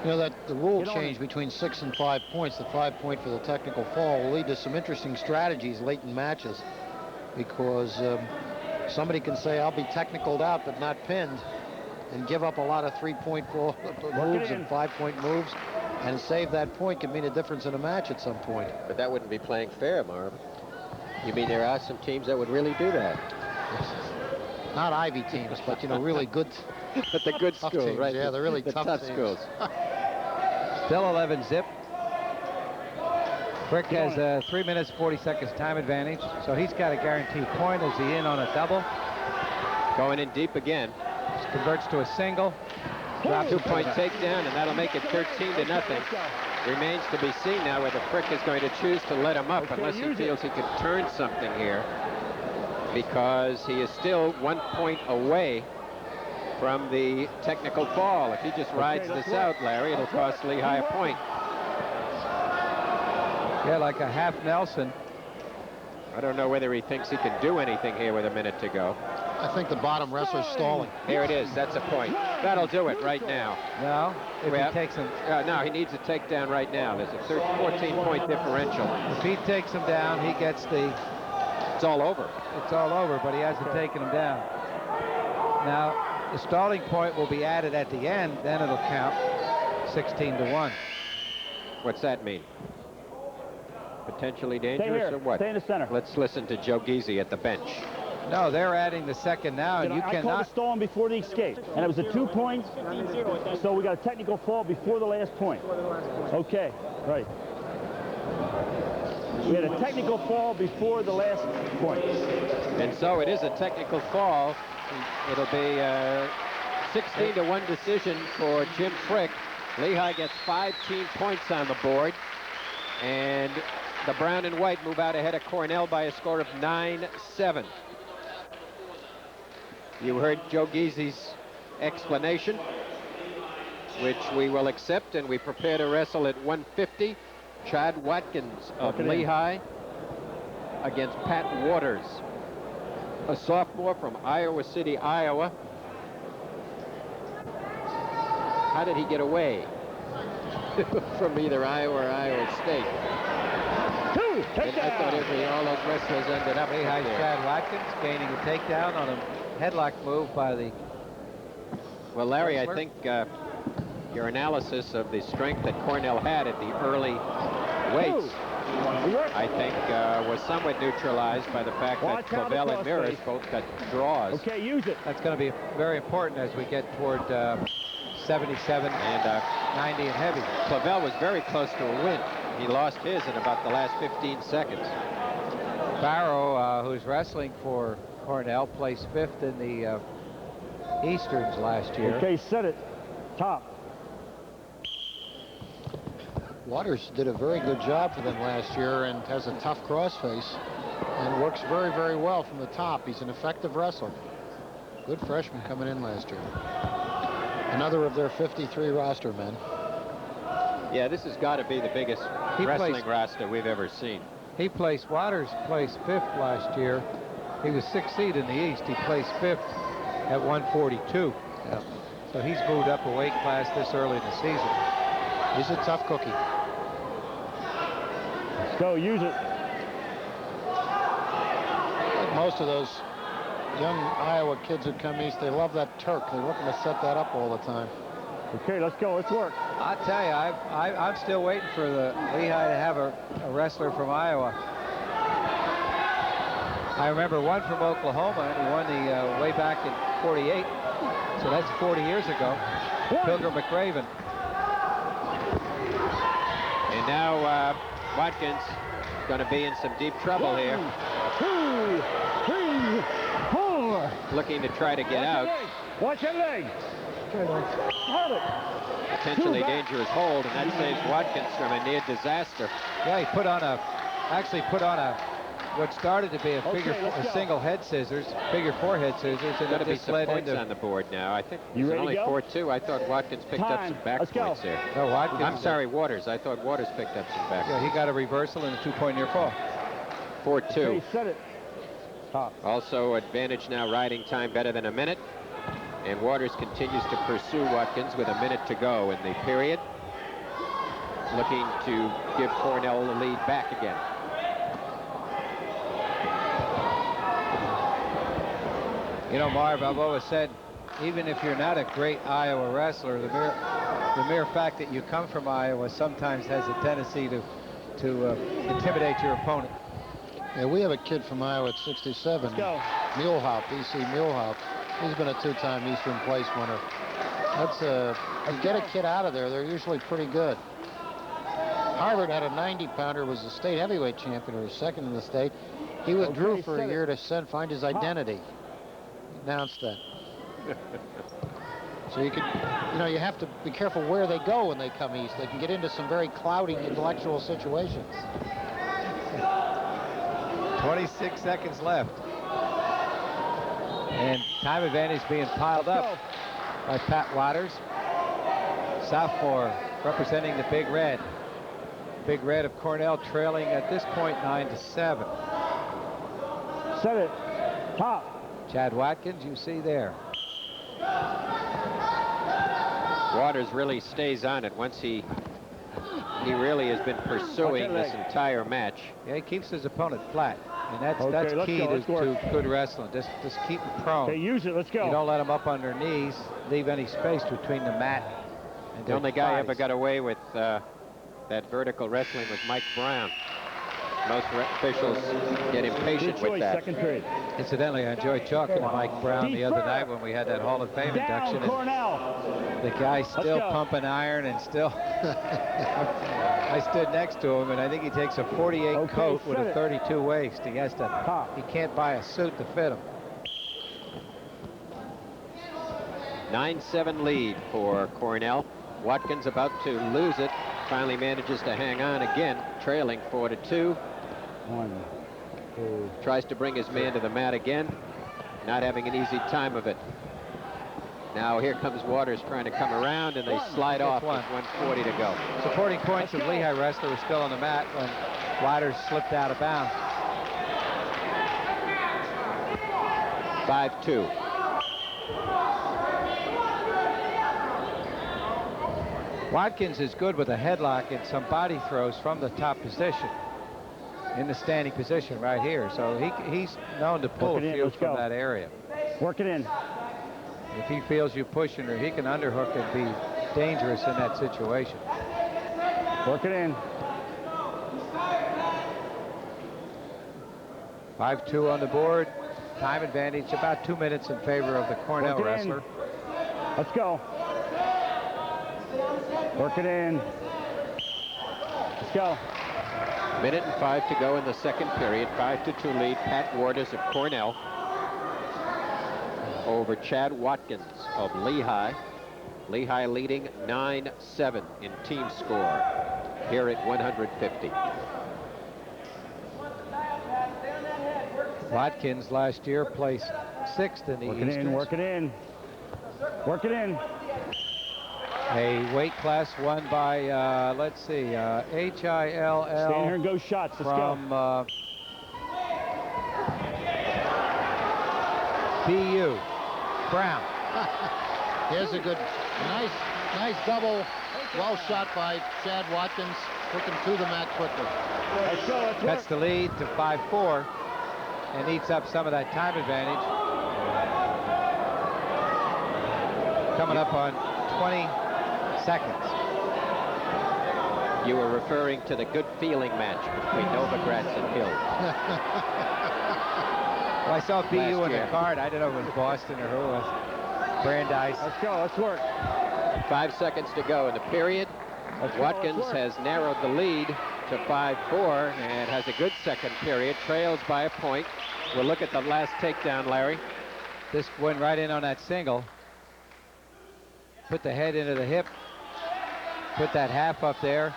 You know that the rule Get on change it. between 6 and 5 points, the 5 point for the technical fall, will lead to some interesting strategies late in matches, because somebody can say, I'll be technicaled out but not pinned, and give up a lot of 3-point moves in. and 5-point moves, and save that point could mean a difference in a match at some point. But that wouldn't be playing fair, Marv. You mean there are some teams that would really do that? Not Ivy teams, but you know, really good. But the good Tough schools, teams, right? yeah, they're really the tough teams. schools. Still 11 zip. Frick has 3 minutes 40 seconds time advantage, so he's got a guaranteed point. Is he in on a double? Going in deep again. Converts to a single. Drops 2-point takedown, and that'll make it 13-0. Remains to be seen now whether Frick is going to choose to let him up, Okay, unless he use feels he can turn something here, because he is still 1 point away from the technical fall. If he just rides let's this work. out, Larry, it'll cost Lehigh a point. Yeah, like a half Nelson. I don't know whether he thinks he can do anything here with a minute to go. I think the bottom wrestler's stalling. Here it is. That's a point. That'll do it right now. No, if Well, he takes him. No, he needs a takedown right now. There's a 14-point differential. If he takes him down, he gets the. It's all over. It's all over, but he hasn't taken him down. Now, the stalling point will be added at the end. Then it'll count 16-1. What's that mean? Potentially Stay dangerous here. or what? Stay in the center. Let's listen to Joe Giese at the bench. No, they're adding the second now, and you I called cannot. the stalling before the escape, and it was a 2 points. So we got a technical fall before the last point. Okay, right. We had a technical fall before the last point. And so it is a technical fall. It'll be a 16-1 decision for Jim Frick. Lehigh gets 5 team points on the board, and the brown and white move out ahead of Cornell by a score of 9-7. You heard Joe Giese's explanation, which we will accept, and we prepare to wrestle at 150. Chad Watkins of Lehigh against Pat Waters, a sophomore from Iowa City, Iowa. How did he get away from either Iowa or Iowa State? And I thought all those wrestlers ended up Lehigh's there. Chad Watkins gaining a takedown on a headlock move by the. Well, Larry, I wrestler. think your analysis of the strength that Cornell had at the early weights, I think, was somewhat neutralized by the fact that Watch out Clavel and across Mirrors face. both got draws. Okay, use it. That's going to be very important as we get toward 77 And 90 and heavy. Clavel was very close to a win. He lost his in about the last 15 seconds. Barrow, who's wrestling for Cornell, placed 5th in the Easterns last year. Okay, set it. Top. Waters did a very good job for them last year and has a tough crossface and works very, very well from the top. He's an effective wrestler. Good freshman coming in last year. Another of their 53 roster men. Yeah, this has got to be the biggest He wrestling placed- roster we've ever seen. Waters placed 5th last year. He was 6th seed in the East. He placed 5th at 142. Yeah. So he's moved up a weight class this early in the season. He's a tough cookie. Let's go, use it. Like most of those young Iowa kids who come east, they love that Turk. They're looking to set that up all the time. Okay, let's go. Let's work. I'll tell you, I'm still waiting for the Lehigh to have a wrestler from Iowa. I remember one from Oklahoma, and he won the way back in '48. So that's 40 years ago. Pilgrim McRaven. And now Watkins going to be in some deep trouble here. 2, 3, 4. Looking to try to get out. Watch your leg. Hold it. Potentially dangerous hold, and that saves Watkins from a near disaster. Yeah, he actually put on what started to be a single head scissors, figure 4 head scissors, and Going to it be just some led points into on the board now. I think You it's ready only to go? 4-2. I thought Watkins picked up some back points there. No, Watkins. I'm sorry, Waters. I thought Waters picked up some back Yeah, he points. got a reversal and a 2-point near fall. 4-2. Okay, set it. Top. Also advantage now, riding time better than a minute. And Waters continues to pursue Watkins with a minute to go in the period. Looking to give Cornell the lead back again. You know, Marv, I've always said, even if you're not a great Iowa wrestler, the mere fact that you come from Iowa sometimes has a tendency to intimidate your opponent. Yeah, we have a kid from Iowa at 67. Let's go. Muehlhaupt, E.C. Muehlhaupt. He's been a 2-time Eastern Place winner. That's you get a kid out of there, they're usually pretty good. Harvard had a 90-pounder, was the state heavyweight champion, or second in the state. He withdrew for a year to find his identity. He announced that. So you have to be careful where they go when they come east. They can get into some very cloudy intellectual situations. 26 seconds left. And time advantage being piled up by Pat Waters. Sophomore representing the Big Red. Big Red of Cornell trailing at this point 9-7. Set it. Top. Chad Watkins, you see there. Waters really stays on it once he really has been pursuing this entire match. Yeah, he keeps his opponent flat. And that's let's key go, to good wrestling. Just keep him prone. Okay, use it. Let's go. You don't let him up on their knees. Leave any space between the mat and The only guy thighs. ever got away with that vertical wrestling was Mike Brown. Most officials get impatient with that. Second period. Incidentally, I enjoyed talking to Mike Brown the other night when we had that Hall of Fame induction. Down, Cornell. The guy's still pumping iron and still. I stood next to him, and I think he takes a 48 coat with a 32 waist. He has to. He can't buy a suit to fit him. 9-7 lead for Cornell. Watkins about to lose it. Finally manages to hang on again, trailing 4-2. 1, 2. Tries to bring his man to the mat again. Not having an easy time of it. Now here comes Waters trying to come around, and they slide off with 1:40 to go. Supporting points of Lehigh wrestler was still on the mat when Waters slipped out of bounds. 5-2. Watkins is good with a headlock and some body throws from the top position. In the standing position right here. So he's known to pull a few from that area. Work it in. If he feels you pushing her, he can underhook and be dangerous in that situation. Work it in. 5-2 on the board. Time advantage, about 2 minutes in favor of the Cornell wrestler. Let's go. Work it in. Let's go. Minute and 5 to go in the second period. 5-2 lead. Pat Waters of Cornell over Chad Watkins of Lehigh. Lehigh leading 9-7 in team score here at 150. Watkins last year placed 6th in the Eastern. Work it in. Work it in. A weight class won by, let's see, HILL. Stand here and go shots. Let's from go. BU. Brown. Here's a good, nice double. Well shot by Chad Watkins. Took him to the mat quickly. Let's go. Let's Cuts the lead to 5-4 and eats up some of that time advantage. Coming up on 20 seconds. You were referring to the good feeling match between Novogratz and Hill. Well, I saw BU last in the year. card. I don't know if it was Boston or who it was. Brandeis. Let's go. Let's work. 5 seconds to go in the period. Let's go, Watkins let's work. has narrowed the lead to 5-4 and has a good second period. Trails by a point. We'll look at the last takedown, Larry. This went right in on that single. Put the head into the hip. Put that half up there.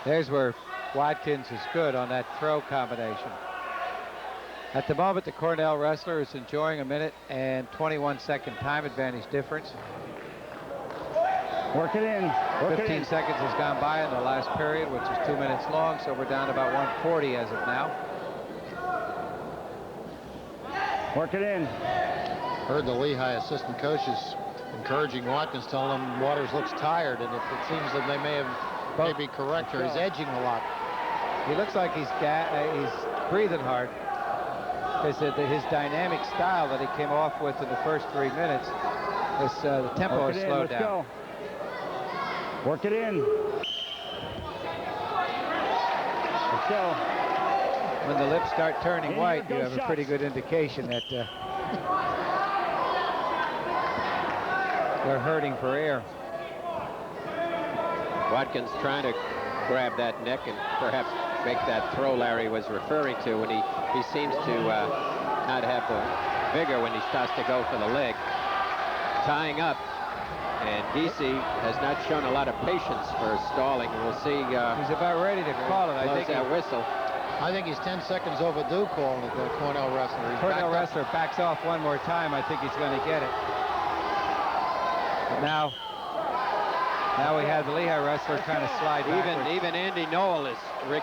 There's where Watkins is good on that throw combination. At the moment, the Cornell wrestler is enjoying a 1 and 21-second time advantage difference. Work it in. Work 15 it in. seconds has gone by in the last period, which is 2 minutes long, so we're down to about 140 as of now. Work it in. Heard the Lehigh assistant coaches encouraging Watkins, telling him Waters looks tired, and it seems that they may be correct, or he's edging a lot. He looks like he's breathing hard, because his dynamic style that he came off with in the first 3 minutes, the tempo Work has it in. slowed Let's down. go. Work it in. Let's go. When the lips start turning In white, here, you go have a pretty shots. good indication that they're hurting for air. Watkins trying to grab that neck and perhaps make that throw Larry was referring to when he seems to not have the vigor when he starts to go for the leg. Tying up, and DC has not shown a lot of patience for stalling. We'll see. He's about ready to call it. I think that whistle. I think he's 10 seconds overdue calling it, the Cornell wrestler. He's Cornell backed up. wrestler backs off one more time. I think he's going to get it. But now we have the Lehigh wrestler trying to slide backwards. Even Andy Noel is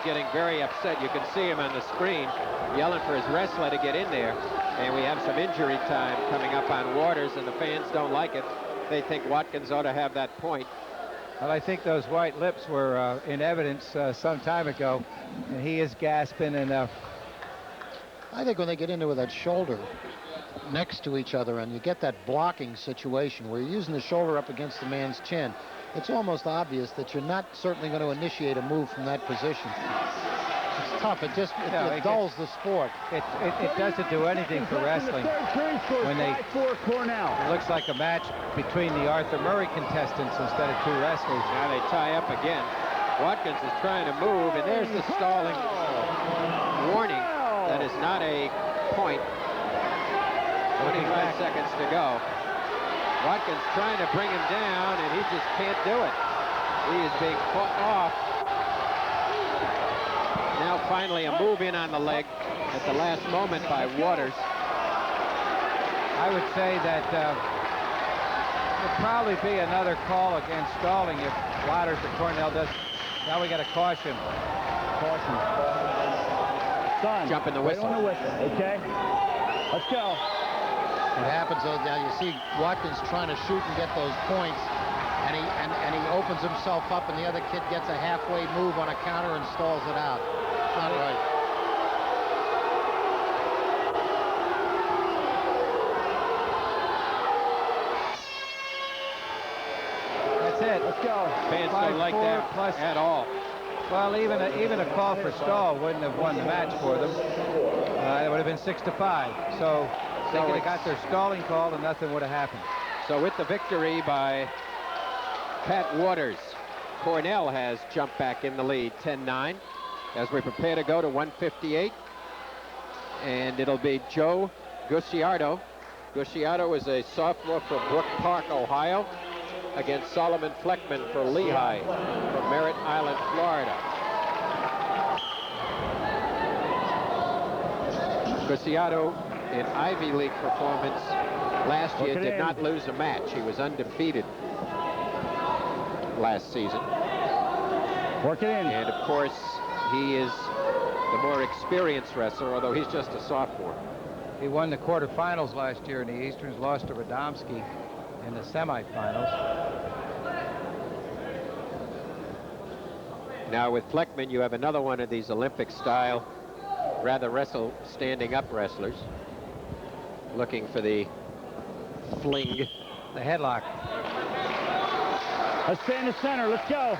getting very upset. You can see him on the screen yelling for his wrestler to get in there. And we have some injury time coming up on Waters, and the fans don't like it. They think Watkins ought to have that point. Well, I think those white lips were in evidence some time ago, and he is gasping enough. I think when they get into that shoulder next to each other and you get that blocking situation where you're using the shoulder up against the man's chin, it's almost obvious that you're not certainly going to initiate a move from that position. It's tough. It dulls the sport. It doesn't do anything for wrestling. When they 5-4 Cornell. It looks like a match between the Arthur Murray contestants instead of two wrestlers. Now they tie up again. Watkins is trying to move, and there's the stalling warning. That is not a point. 25 seconds to go. Watkins trying to bring him down, and he just can't do it. He is being fought off. Now finally a move in on the leg at the last moment by Waters. I would say that there'll probably be another call against stalling if Waters or Cornell does. Now we got a caution. Caution. Son, Jump in the wait whistle. on the whistle, okay? Let's go. What happens though, now you see Watkins trying to shoot and get those points, and he opens himself up, and the other kid gets a halfway move on a counter and stalls it out. It's not right. That's it. Let's go. Fans don't like that plus at all. Well, even a call for stall wouldn't have won the match for them. It would have been 6-5. So they could have got their stalling call and nothing would have happened. So with the victory by Pat Waters, Cornell has jumped back in the lead, 10-9, as we prepare to go to 158. And it'll be Joe Gucciardo. Gucciardo is a sophomore from Brook Park, Ohio, against Solomon Fleckman for Lehigh from Merritt Island, Florida. Gucciardo, in Ivy League performance last year, did not lose a match. He was undefeated last season. Work it in. And of course, he is the more experienced wrestler, although he's just a sophomore. He won the quarterfinals last year in the Easterns, lost to Radomski in the semifinals. Now with Fleckman, you have another one of these Olympic-style, rather standing up wrestlers, looking for the fling. The headlock. Let's stay in the center. Let's go.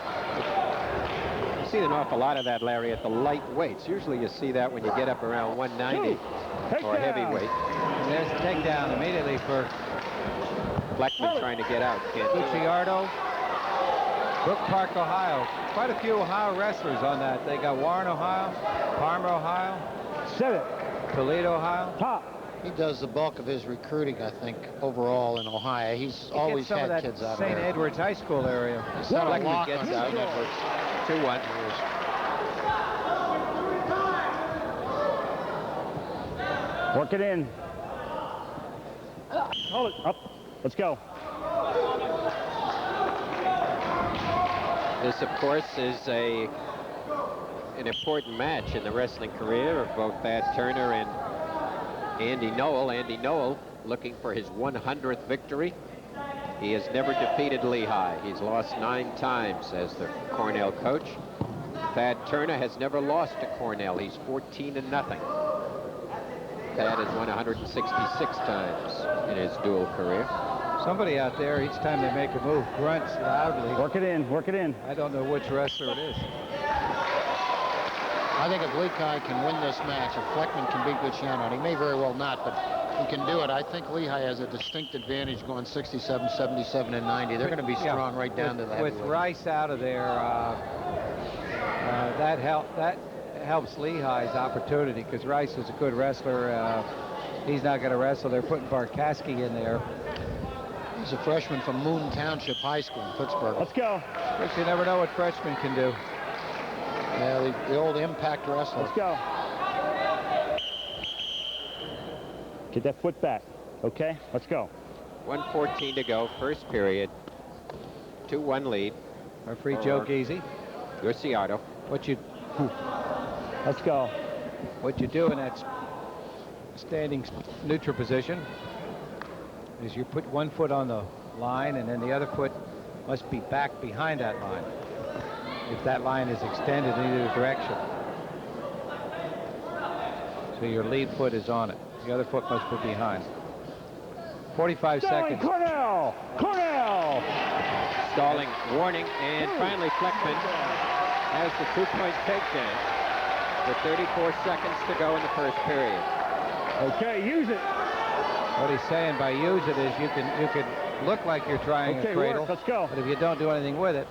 See an awful lot of that, Larry, at the light weights. Usually you see that when you get up around 190 or heavyweight. And there's the takedown immediately for Fleckman trying to get out. Can't do it. Luciardo. Brook Park, Ohio. Quite a few Ohio wrestlers on that. They got Warren, Ohio, Parma, Ohio, Set it. Toledo, Ohio. Top. He does the bulk of his recruiting, I think, overall in Ohio. He's always some had of that kids out St. there. Edward's High School area. He's had a Fleckman lock gets on out. St. Edwards. 2-1. Work it in. Hold it. Up. Let's go. This, of course, is an important match in the wrestling career of both Thad Turner and Andy Noel. Andy Noel looking for his 100th victory. He has never defeated Lehigh. He's lost 9 times as the Cornell coach. Thad Turner has never lost to Cornell. He's 14-0. Thad has won 166 times in his dual career. Somebody out there, each time they make a move, grunts loudly. Work it in. Work it in. I don't know which wrestler it is. I think if Lehigh can win this match, if Fleckman can beat Luciano, and he may very well not, but he can do it. I think Lehigh has a distinct advantage going 67, 77, and 90. They're going to be strong right down to that. With Rice out of there, that helps Lehigh's opportunity because Rice is a good wrestler. He's not going to wrestle. They're putting Barkowski in there. He's a freshman from Moon Township High School in Pittsburgh. Let's go. But you never know what freshmen can do. Yeah, the old impact wrestler. Let's go. Get that foot back. Okay, let's go. 1:14 to go, first period. 2-1 lead. Referee Joe Geezy. Luciardo. Let's go. What you do in that standing neutral position is you put one foot on the line and then the other foot must be back behind that line if that line is extended in either direction. So your lead foot is on it. The other foot must be behind. 45 seconds. Cornell! Cornell! Stalling warning, and finally Fleckman has the 2-point takedown with 34 seconds to go in the first period. Okay, use it. What he's saying by use it is you can look like you're trying a cradle. Work. Let's go. But if you don't do anything with it,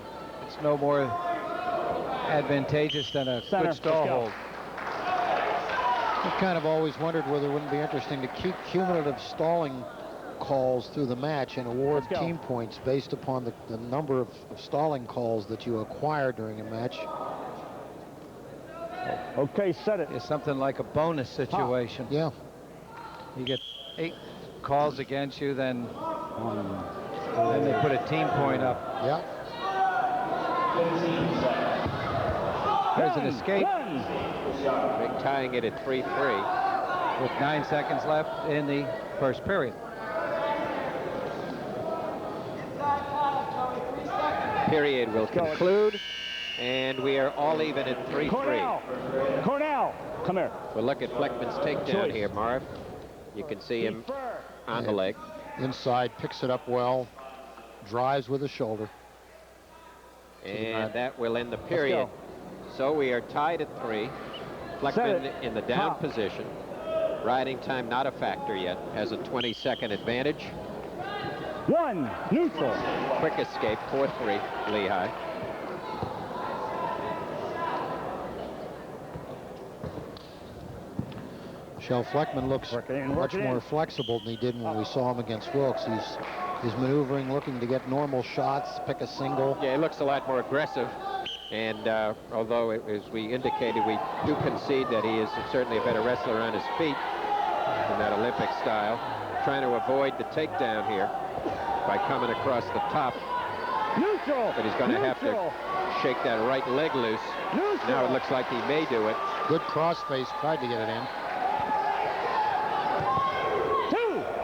it's no more advantageous than a good stall hold. I've kind of always wondered whether it wouldn't be interesting to keep cumulative stalling calls through the match and award team points based upon the number of stalling calls that you acquire during a match. Okay, set it. It's something like a bonus situation. Yeah. You get 8 calls against you, then they put a team point up. Yeah. There's an escape. Big tying it at 3-3. With 9 seconds left in the first period. Period will conclude, and we are all even at 3-3. Cornell, come here. We'll look at Fleckman's takedown here, Marv. You can see him on the leg. Inside, picks it up well, drives with the shoulder. And that will end the period. So we are tied at 3. Fleckman in the down position. Riding time not a factor yet. Has a 20-second advantage. 1, neutral. Quick escape, 4-3, Lehigh. Shell Fleckman looks much more flexible than he did when we saw him against Wilkes. He's maneuvering, looking to get normal shots, pick a single. Yeah, he looks a lot more aggressive. And although, as we indicated, we do concede that he is certainly a better wrestler on his feet in that Olympic style, trying to avoid the takedown here by coming across the top. Neutral. But he's going to have to shake that right leg loose. Neutral. Now it looks like he may do it. Good crossface, tried to get it in.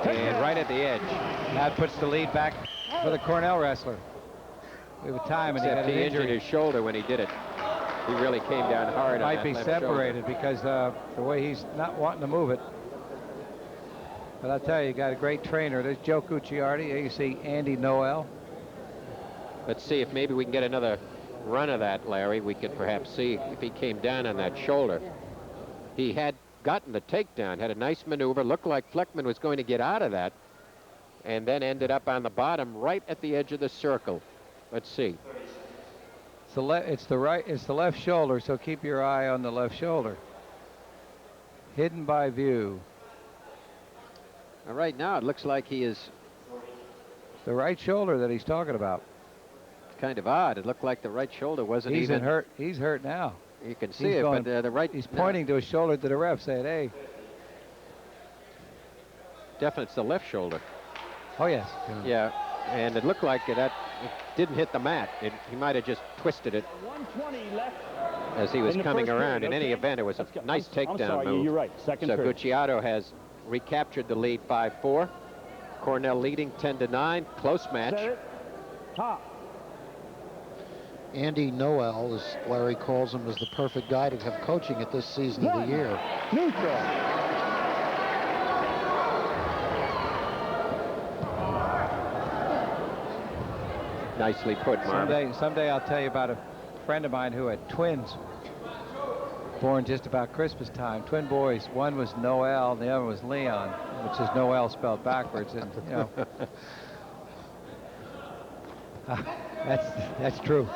2. And right at the edge. That puts the lead back for the Cornell wrestler. We have time, and Except he he had an injured injury. his shoulder when he did it. He really came down hard on Might that be left separated shoulder. because the way he's not wanting to move it. But I'll tell you, you got a great trainer. There's Joe Cucciardi. There you see Andy Noel. Let's see if maybe we can get another run of that, Larry, we could perhaps see if he came down on that shoulder. He had gotten the takedown, had a nice maneuver, looked like Fleckman was going to get out of that, and then ended up on the bottom right at the edge of the circle. Let's see. It's the left shoulder, so keep your eye on the left shoulder. Hidden by view. Right now, it looks like he is... The right shoulder that he's talking about. It's kind of odd. It looked like the right shoulder wasn't He's even... hurt. He's hurt now. You can see it, but the right... He's pointing to his shoulder to the ref, saying, hey. Definitely, it's the left shoulder. Oh, yes. Yeah, and it looked like it didn't hit the mat. He might have just twisted it 120 left as he was coming around. Period. In any event, it was a nice takedown move. You're right. Second so period. Gucciato has recaptured the lead 5-4. Cornell leading 10-9. Close match. Set it. Top. Andy Noel, as Larry calls him, is the perfect guy to have coaching at this season of the year. Neutral. Nicely put, Marvin. Someday I'll tell you about a friend of mine who had twins born just about Christmas time. Twin boys. One was Noel, the other was Leon, which is Noel spelled backwards. And you know, that's true.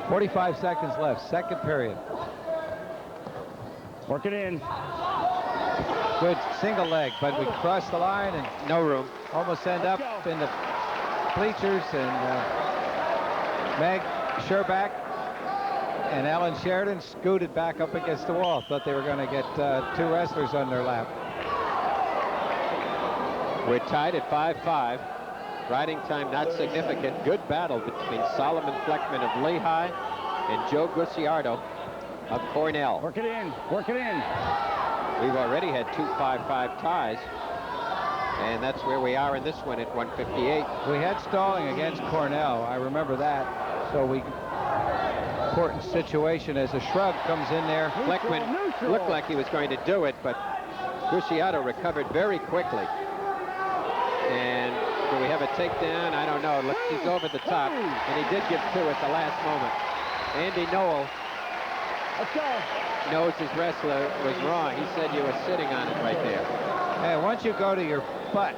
"45 seconds left, second period." Work it in. Good single leg, but we crossed the line and no room. Almost end up in the bleachers, and Meg Sherback and Alan Sheridan scooted back up against the wall. Thought they were going to get two wrestlers on their lap. We're tied at 5-5. Riding time not significant. Good battle between Solomon Fleckman of Lehigh and Joe Gucciardo of Cornell. Work it in. Work it in. We've already had two 5-5 ties, and that's where we are in this one at 158. We had stalling against Cornell. I remember that. So important situation as a shrug comes in there. Fleckman looked like he was going to do it, but Gucciardo recovered very quickly. And do we have a takedown? I don't know. Look, he's over the top, and he did give two at the last moment. Andy Noel knows his wrestler was wrong. He said you were sitting on it right there. And once you go to your butt,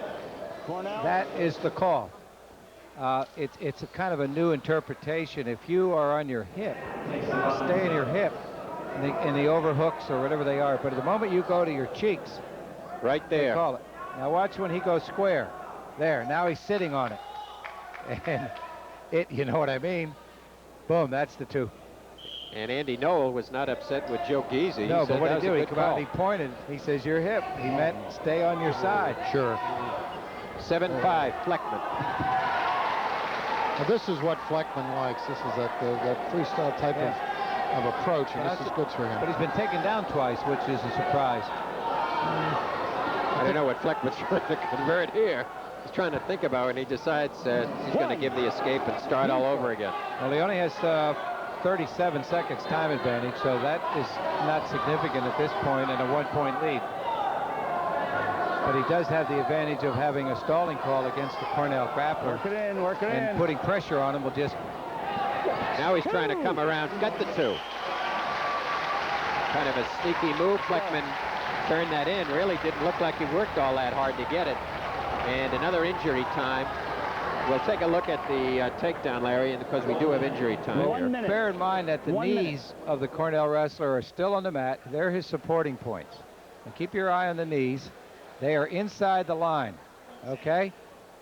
that is the call. It's a kind of a new interpretation. If you are on your hip, stay in your hip in the overhooks or whatever they are. But at the moment you go to your cheeks, right there. They call it. Now watch when he goes square. There. Now he's sitting on it. And you know what I mean? Boom. That's the two. And Andy Noel was not upset with Joe Giese. No, but what did he do? He came out and he pointed. He says, your hip. He meant stay on your side. Sure. 7-5, Fleckman. Now, this is what Fleckman likes. This is that freestyle type of approach, and this is good for him. But he's been taken down twice, which is a surprise. I don't know what Fleckman's trying to convert here. He's trying to think about it, and he decides he's going to give the escape and start all over again. Well, he only has 37 seconds time advantage, so that is not significant at this point in a one-point lead. But he does have the advantage of having a stalling call against the Cornell grappler. Work it in, work it in. And putting pressure on him will just... Now he's trying to come around, got the two. Kind of a sneaky move. Fleckman turned that in. Really didn't look like he worked all that hard to get it. And another injury time. We'll take a look at the takedown, Larry, and because we do have injury time here. Bear in mind that the knees of the Cornell wrestler are still on the mat. They're his supporting points. And keep your eye on the knees. They are inside the line. Okay?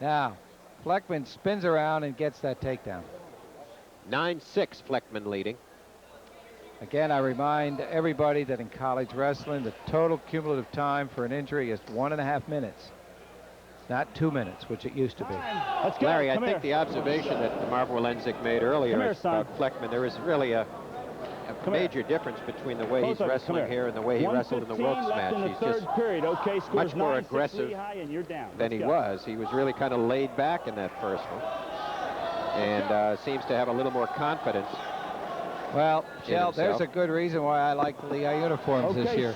Now, Fleckman spins around and gets that takedown. 9-6, Fleckman leading. Again, I remind everybody that in college wrestling, the total cumulative time for an injury is 1.5 minutes. Not 2 minutes, which it used to be. Let's go. Larry, I think the observation that Marv Walensik made earlier about Fleckman, there is really a major difference between the way he's wrestling here and the way he wrestled in the Wilkes match. He's just much more aggressive than he was. He was really kind of laid back in that first one, and seems to have a little more confidence. Well, Shell, there's a good reason why I like the Lehigh uniforms this year.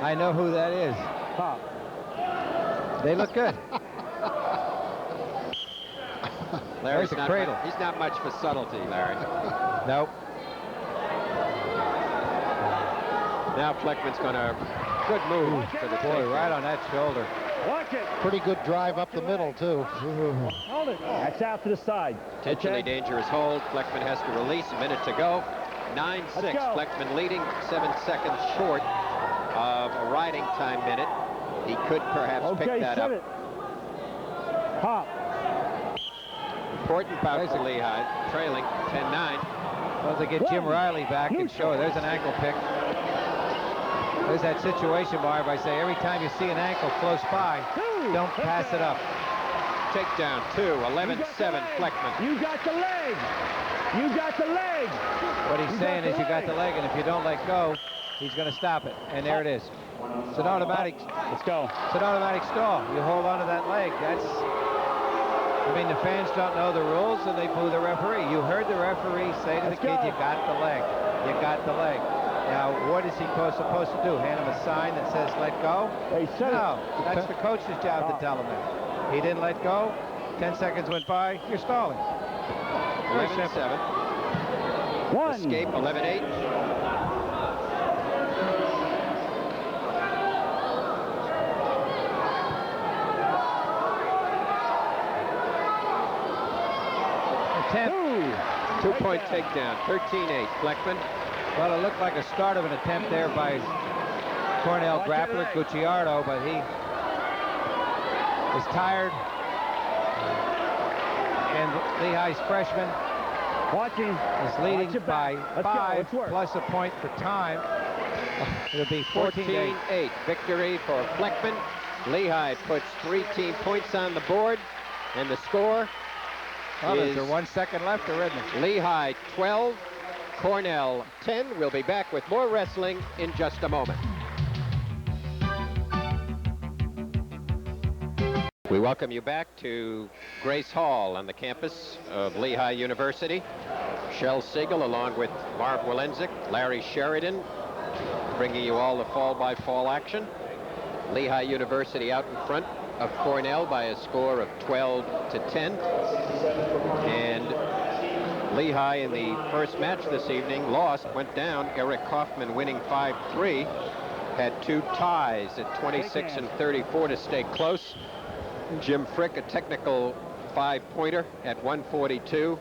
I know who that is. They look good. Larry's There's a cradle. He's not much for subtlety, Larry. Nope. Now Fleckman's going to good move for the Boy, takedown. right on that shoulder. Watch it. Pretty good drive up the middle, too. Hold it. That's out to the side. Potentially Okay. dangerous hold. Fleckman has to release. A minute to go. 9-6. Let's go. Fleckman leading 7 seconds short of a riding time minute. He could perhaps pick that set up. it. Hop. Important bout for Lehigh, trailing 10-9. Well, to get Jim Riley back and show, there's an ankle pick. There's that situation, Barb. I say every time you see an ankle close by, don't pass it up. Takedown 2, 11-7, Fleckman. You got the leg. You got the leg. What he's saying is you got the leg, and if you don't let go, he's going to stop it. And there it is. It's an automatic. Let's go. It's an automatic stall. You hold on to that leg. That's. I mean, the fans don't know the rules, and they boo the referee. You heard the referee say to the kid, "You got the leg. You got the leg." Now, what is he supposed to do? Hand him a sign that says "Let go"? Hey, No, that's the coach's job to tell him that. He didn't let go. 10 seconds went by. You're stalling. 11-7. One. Escape 11-8. Two-point takedown, 13-8. Fleckman. Well, it looked like a start of an attempt there by Cornell grappler Gucciardo, but he is tired. And Lehigh's freshman is leading by 5 plus a point for time. It'll be 14-8. Victory for Fleckman. Lehigh puts 3 team points on the board, and the score is there 1 second left, or isn't it? Lehigh 12, Cornell 10. We'll be back with more wrestling in just a moment. We welcome you back to Grace Hall on the campus of Lehigh University. Shel Siegel along with Marv Walenzik, Larry Sheridan, bringing you all the fall-by-fall action. Lehigh University out in front of Cornell by a score of 12-10. And Lehigh in the first match this evening lost, went down. Eric Kaufman winning 5-3. Had 2 ties at 26 and 34 to stay close. Jim Frick, a technical 5-pointer at 142.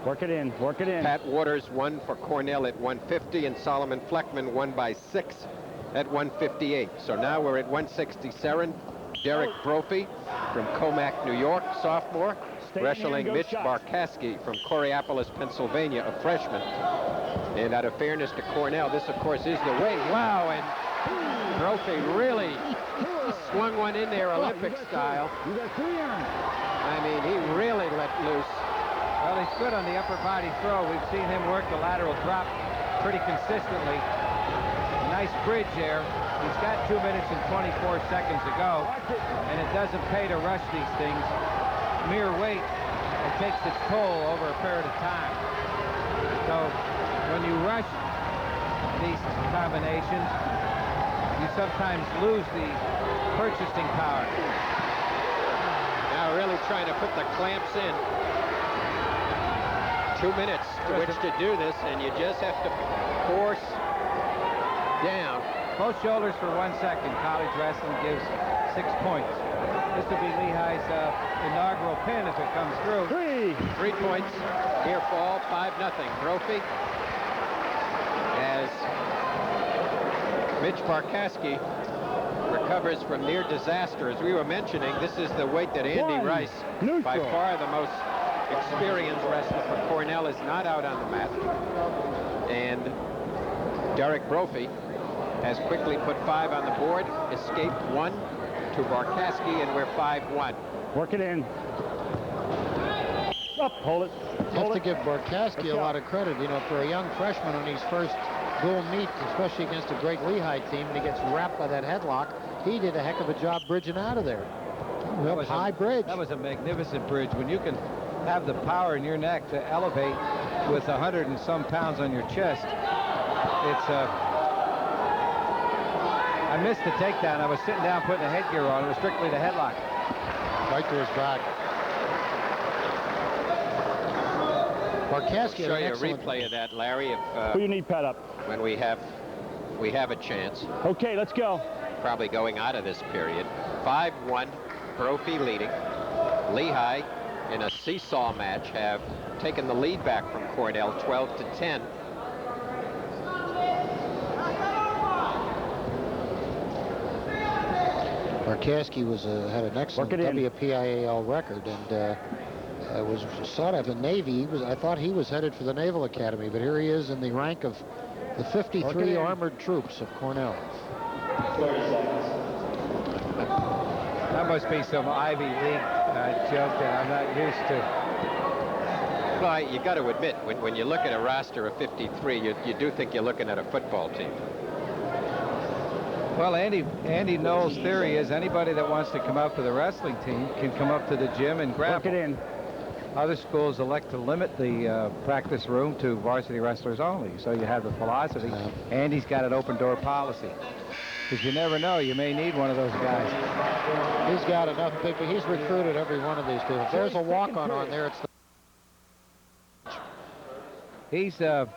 Work it in, work it in. Pat Waters won for Cornell at 150, and Solomon Fleckman won by 6 at 158. So now we're at 167. Derek Brophy from Comac, New York, sophomore, wrestling Mitch Barkaski from Coraopolis, Pennsylvania, a freshman. And out of fairness to Cornell, this, of course, is the way. Wow, and Brophy really swung one in there Olympic style. I mean, he really let loose. Well, he's good on the upper body throw. We've seen him work the lateral drop pretty consistently. Nice bridge there. He's got 2 minutes and 24 seconds to go, and it doesn't pay to rush these things. Mere weight, it takes its toll over a period of time. So when you rush these combinations, you sometimes lose the purchasing power. Now really trying to put the clamps in. 2 minutes to which to do this, and you just have to force down. Both shoulders for 1 second. College wrestling gives 6 points. This will be Lehigh's inaugural pin if it comes through. 3 points. Here fall, 5-0. Brophy as Mitch Barkaski recovers from near disaster. As we were mentioning, this is the weight that Andy Rice, by far the most experienced wrestler for Cornell, is not out on the mat. And Derek Brophy has quickly put 5 on the board, escaped 1 to Barkaski, and we're 5-1. Work it in. Up, hold it. You have to give Barkaski a lot of credit, you know, for a young freshman on his first dual meet, especially against a great Lehigh team, and he gets wrapped by that headlock. He did a heck of a job bridging out of there. High bridge. That was a magnificent bridge. When you can have the power in your neck to elevate with 100 and some pounds on your chest, it's I I missed the takedown. I was sitting down putting the headgear on. It was strictly the headlock. Right to his back. Barkowski Show had an you a excellent replay of that, Larry, if Who you need, Pat, up? when we have a chance. Okay, let's go. Probably going out of this period. 5-1, Brophy leading. Lehigh, in a seesaw match, have taken the lead back from Cornell, 12-10. Barkowski had an excellent WPIAL record, and was sought after the Navy. I thought he was headed for the Naval Academy, but here he is in the rank of the 53 Armored Troops of Cornell. That must be some Ivy League joke that I'm not used to. Well, you got to admit, when you look at a roster of 53, you do think you're looking at a football team. Well, Andy Knowles' theory is anybody that wants to come up to the wrestling team can come up to the gym and grapple. Work it in. Other schools elect to limit the practice room to varsity wrestlers only. So you have the philosophy. Andy's got an open door policy. Because you never know, you may need one of those guys. He's got enough big. He's recruited every one of these people. If there's a walk-on on there, it's the...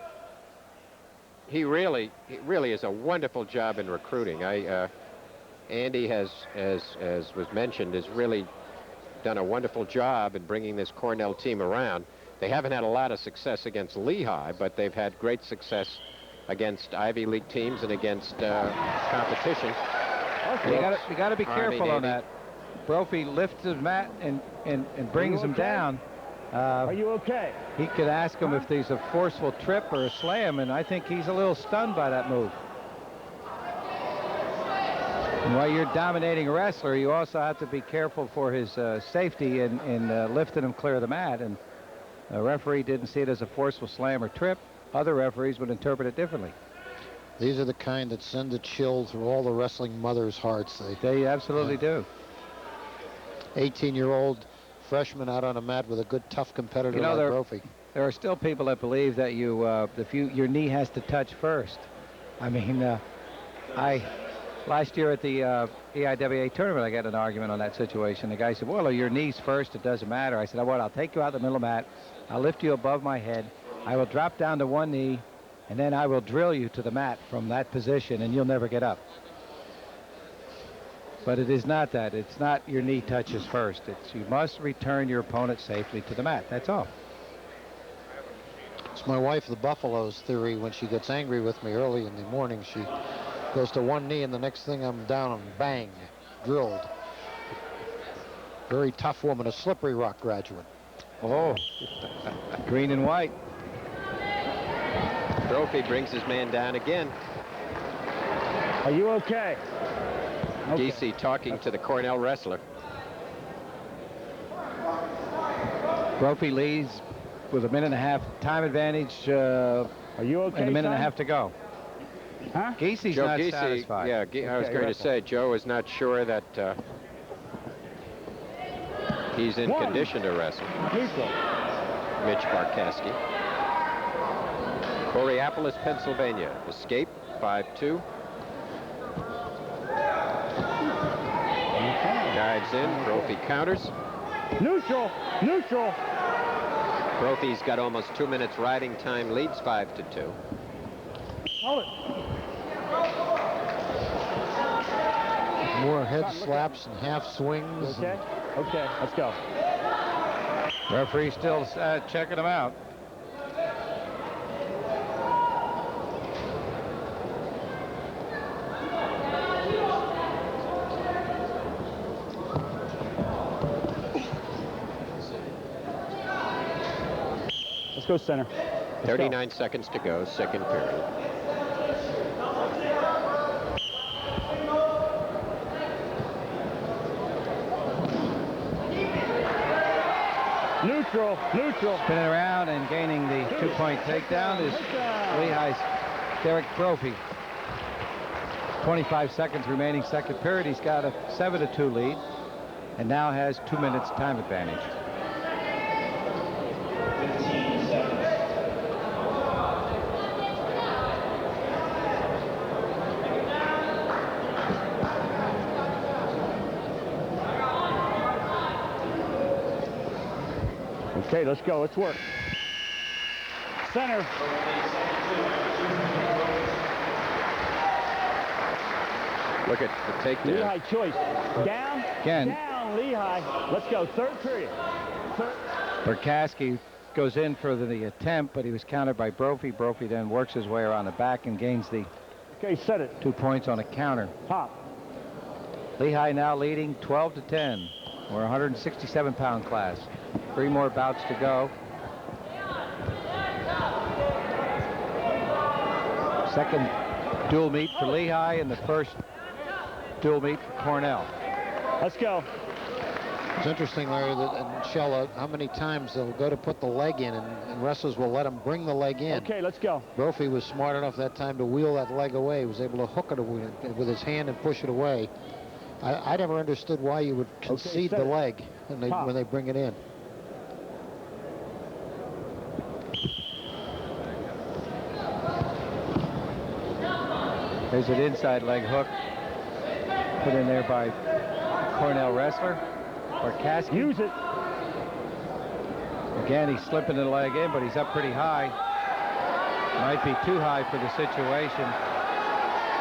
He really is a wonderful job in recruiting. Andy has, as was mentioned, has really done a wonderful job in bringing this Cornell team around. They haven't had a lot of success against Lehigh, but they've had great success against Ivy League teams and against competition. You got to be careful on that. Brophy lifts the mat and brings him down. Are you okay? He could ask him if there's a forceful trip or a slam, and I think he's a little stunned by that move. And while you're dominating a wrestler, you also have to be careful for his safety in lifting him clear of the mat. And the referee didn't see it as a forceful slam or trip. Other referees would interpret it differently. These are the kind that send a chill through all the wrestling mothers' hearts. They absolutely do. 18-year-old freshman out on a mat with a good, tough competitor like Brophy. There are still people that believe that your knee has to touch first. I mean, last year at the EIWA tournament, I got an argument on that situation. The guy said, well, your knees first, it doesn't matter. I said, I'll take you out the middle of the mat. I'll lift you above my head. I will drop down to one knee, and then I will drill you to the mat from that position, and you'll never get up. But it is not that. It's not your knee touches first. It's you must return your opponent safely to the mat. That's all. It's my wife, the Buffalo's theory. When she gets angry with me early in the morning, she goes to one knee, and the next thing I'm down and bang, drilled. Very tough woman, a Slippery Rock graduate. Oh, green and white. Brophy brings his man down again. Are you okay? Geesey talking to the Cornell wrestler. Brophy leads with a minute and a half time advantage. Are you okay? And a minute and a half to go. Huh? Geesey's not satisfied. Yeah, I was going to say, Joe is not sure that he's in condition to wrestle. Mitch Barkowski. Coraopolis, Pennsylvania. Escape, 5-2. Dives in, Brophy counters. Neutral. Brophy's got almost 2 minutes riding time, leads 5-2. Hold it. More head slaps and half swings. Okay, let's go. Referee still checking him out. Let's go center. 39 seconds to go, second period. Neutral. Spinning around and gaining the two-point takedown is Lehigh's Derek Brophy. 25 seconds remaining second period. He's got a 7-2 lead and now has 2 minutes time advantage. Okay, let's go. Let's work. Center. Look at the takedown. Lehigh choice. Down. Again. Down, Lehigh. Let's go. Third period. Barkowski goes in for the attempt, but he was countered by Brophy. Brophy then works his way around the back and gains the Okay, set it. 2 points on a counter. Pop. Lehigh now leading 12-10. We're 167-pound class. 3 more bouts to go. Second dual meet for Lehigh and the first dual meet for Cornell. Let's go. It's interesting, Larry, that and Shell, how many times they'll go to put the leg in, and wrestlers will let them bring the leg in. Okay, let's go. Brophy was smart enough that time to wheel that leg away. He was able to hook it with his hand and push it away. I never understood why you would concede the leg when they bring it in. There's an inside leg hook put in there by Cornell wrestler. Barkowski. Use it. Again, he's slipping the leg in, but he's up pretty high. Might be too high for the situation.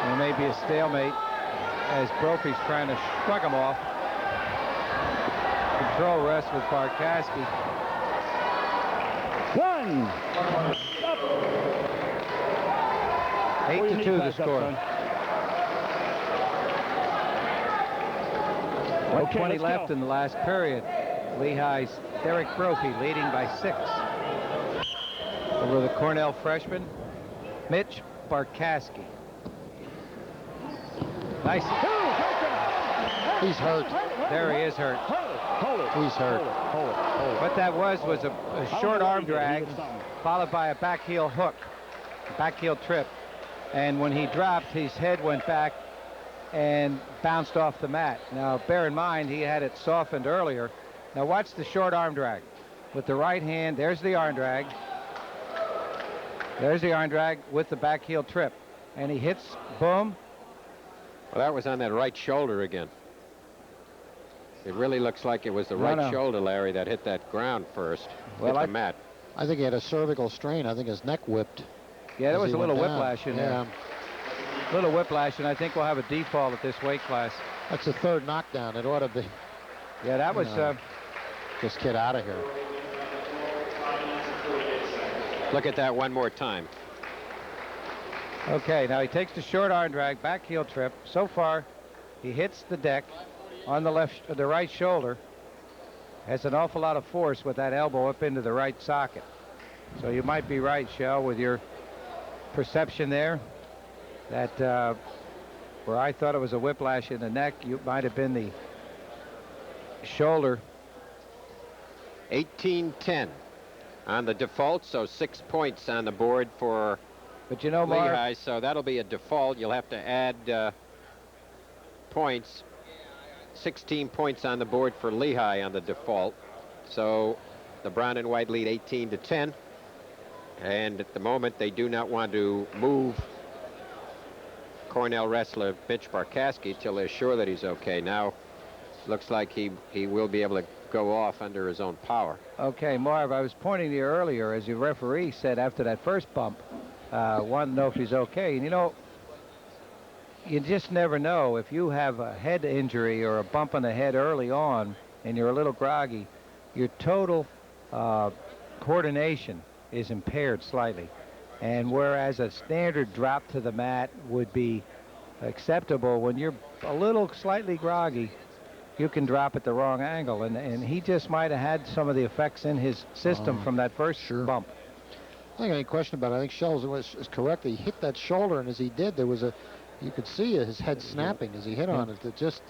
There may be a stalemate as Brophy's trying to shrug him off. Control rest with Barkowski. One. Up. 8-2 the score. 1:20 left in the last period. Lehigh's Derek Brophy leading by 6 over the Cornell freshman, Mitch Barkowski. Nice. He's hurt. There he is hurt. Hold it. He's hurt. Hold it. What that was a short arm drag followed by a back heel hook, back heel trip. And when he dropped, his head went back and bounced off the mat. Now, bear in mind, he had it softened earlier. Now, watch the short arm drag. With the right hand, there's the arm drag. There's the arm drag with the back heel trip. And he hits, boom. Well, that was on that right shoulder again. It really looks like it was the right shoulder, Larry, that hit that ground first, hit the mat. I think he had a cervical strain. I think his neck whipped. Yeah, there was a little whiplash in there. Yeah. Little whiplash, and I think we'll have a default at this weight class. That's the third knockdown. It ought to be. Yeah, that was... just get out of here. Look at that one more time. Okay, now he takes the short arm drag, back heel trip. So far, he hits the deck on the right shoulder. Has an awful lot of force with that elbow up into the right socket. So you might be right, Shell, with your perception there. That where I thought it was a whiplash in the neck, you might have been the shoulder. 18-10 on the default, so 6 points on the board for But you know, Mark, Lehigh, so that'll be a default. You'll have to add points. 16 points on the board for Lehigh on the default. So the brown and white lead 18-10. And at the moment, they do not want to move Cornell wrestler Mitch Barkowski till they're sure that he's okay. Now, looks like he will be able to go off under his own power. Okay, Marv, I was pointing to you earlier, as your referee said after that first bump, wanted to know if he's okay. And, you know, you just never know. If you have a head injury or a bump on the head early on and you're a little groggy, your total coordination is impaired slightly. And whereas a standard drop to the mat would be acceptable, when you're a little slightly groggy, you can drop at the wrong angle. And he just might have had some of the effects in his system from that first bump. I think any question about it. I think Shells is correct. He hit that shoulder, and as he did, there was you could see his head snapping as he hit on it. It just,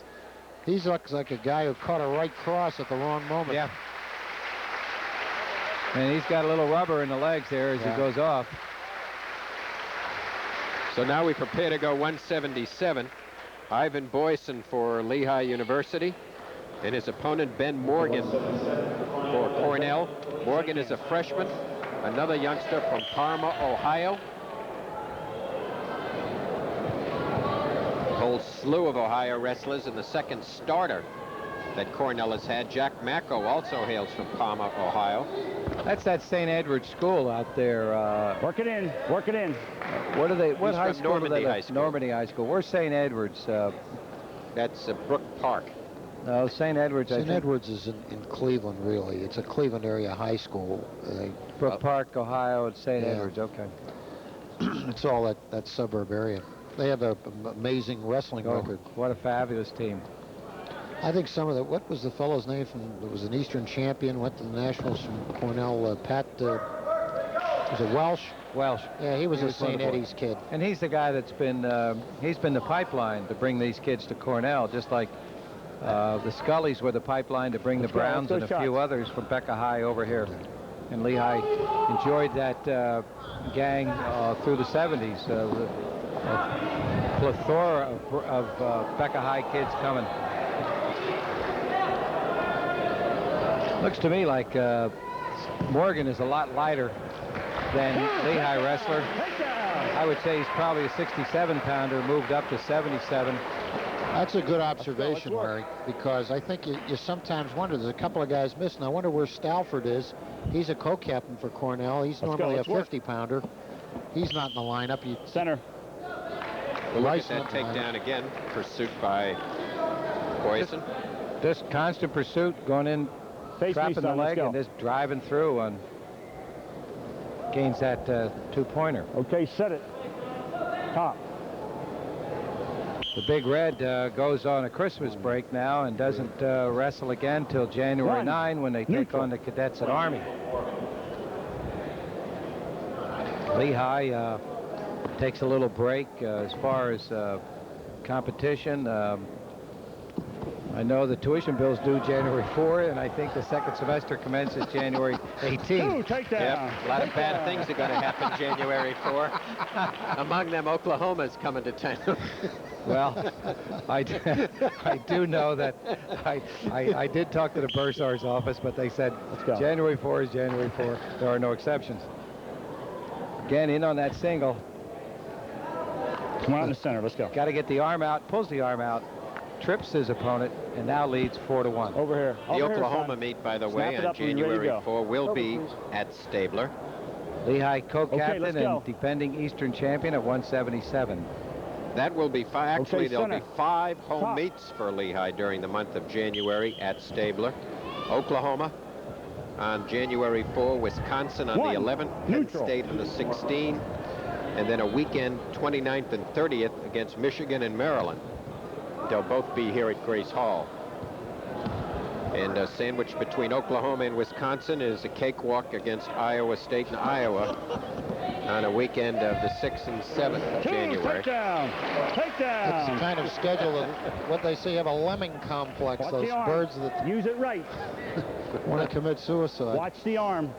he looks like a guy who caught a right cross at the wrong moment. Yeah. And he's got a little rubber in the legs there as he goes off. So now we prepare to go 177. Ivan Boyson for Lehigh University, and his opponent Ben Morgan for Cornell. Morgan is a freshman, another youngster from Parma, Ohio. A whole slew of Ohio wrestlers, and the second starter that Cornell has had. Jack Macko also hails from Palmer, Ohio. That's that St. Edward's school out there. Work it in. Work it in. What are they? What He's high from school Normandy do they High School. Normandy High School. Where's St. Edward's? That's Brook Park. No, St. Edward's. St. Edward's is in Cleveland, really. It's a Cleveland area high school. Brook Park, Ohio, and St. Yeah. Edward's. Okay. It's all that suburb area. They have an amazing wrestling record. What a fabulous team. I think some of the, what was the fellow's name from, it was an Eastern champion, went to the Nationals from Cornell, Pat, was it Welsh? Welsh. Yeah, he was a St. wonderful. Eddie's kid. And he's the guy that's been, he's been the pipeline to bring these kids to Cornell, just like the Scullys were the pipeline to bring the Browns and a few others from Becca High over here. And Lehigh enjoyed that gang through the 70s. A plethora of Becca High kids coming. Looks to me like Morgan is a lot lighter than Lehigh wrestler. I would say he's probably a 67-pounder, moved up to 77. That's a good observation, Larry, because I think you sometimes wonder, there's a couple of guys missing. I wonder where Stalford is. He's a co-captain for Cornell. He's normally a 50-pounder. He's not in the lineup. Center. We'll look at that takedown again. Pursuit by Boyson. Just constant pursuit, going in, trapping the leg, and just driving through on. Gains that two-pointer. Okay, set it. Top. The Big Red goes on a Christmas break now and doesn't wrestle again till January 9 when they take on the cadets at Army. Lehigh takes a little break as far as competition. I know the tuition bills due January 4, and I think the second semester commences January 18. Take yep. A lot of bad things are going to happen January 4. Among them, Oklahoma's coming to town. Well, I do know that I did talk to the bursar's office, but they said January 4 is January 4. There are no exceptions. Again, in on that single. Come on in the center. Let's go. Got to get the arm out. Pulls the arm out. Trips his opponent, and now leads 4-1. Over here. The Oklahoma meet, by the way, on January 4 will be at Stabler. Lehigh co-captain and defending Eastern champion at 177. That will be actually there'll be 5 home meets for Lehigh during the month of January at Stabler. Oklahoma on January 4, Wisconsin on the 11th, Penn State on the 16th, and then a weekend 29th and 30th against Michigan and Maryland. They'll both be here at Grace Hall. And a sandwich between Oklahoma and Wisconsin is a cakewalk against Iowa State and Iowa on a weekend of the 6th and 7th of January. Takedown. It's the kind of schedule of what they say have a lemming complex. Watch those birds that use it right. want to commit suicide. Watch the arm.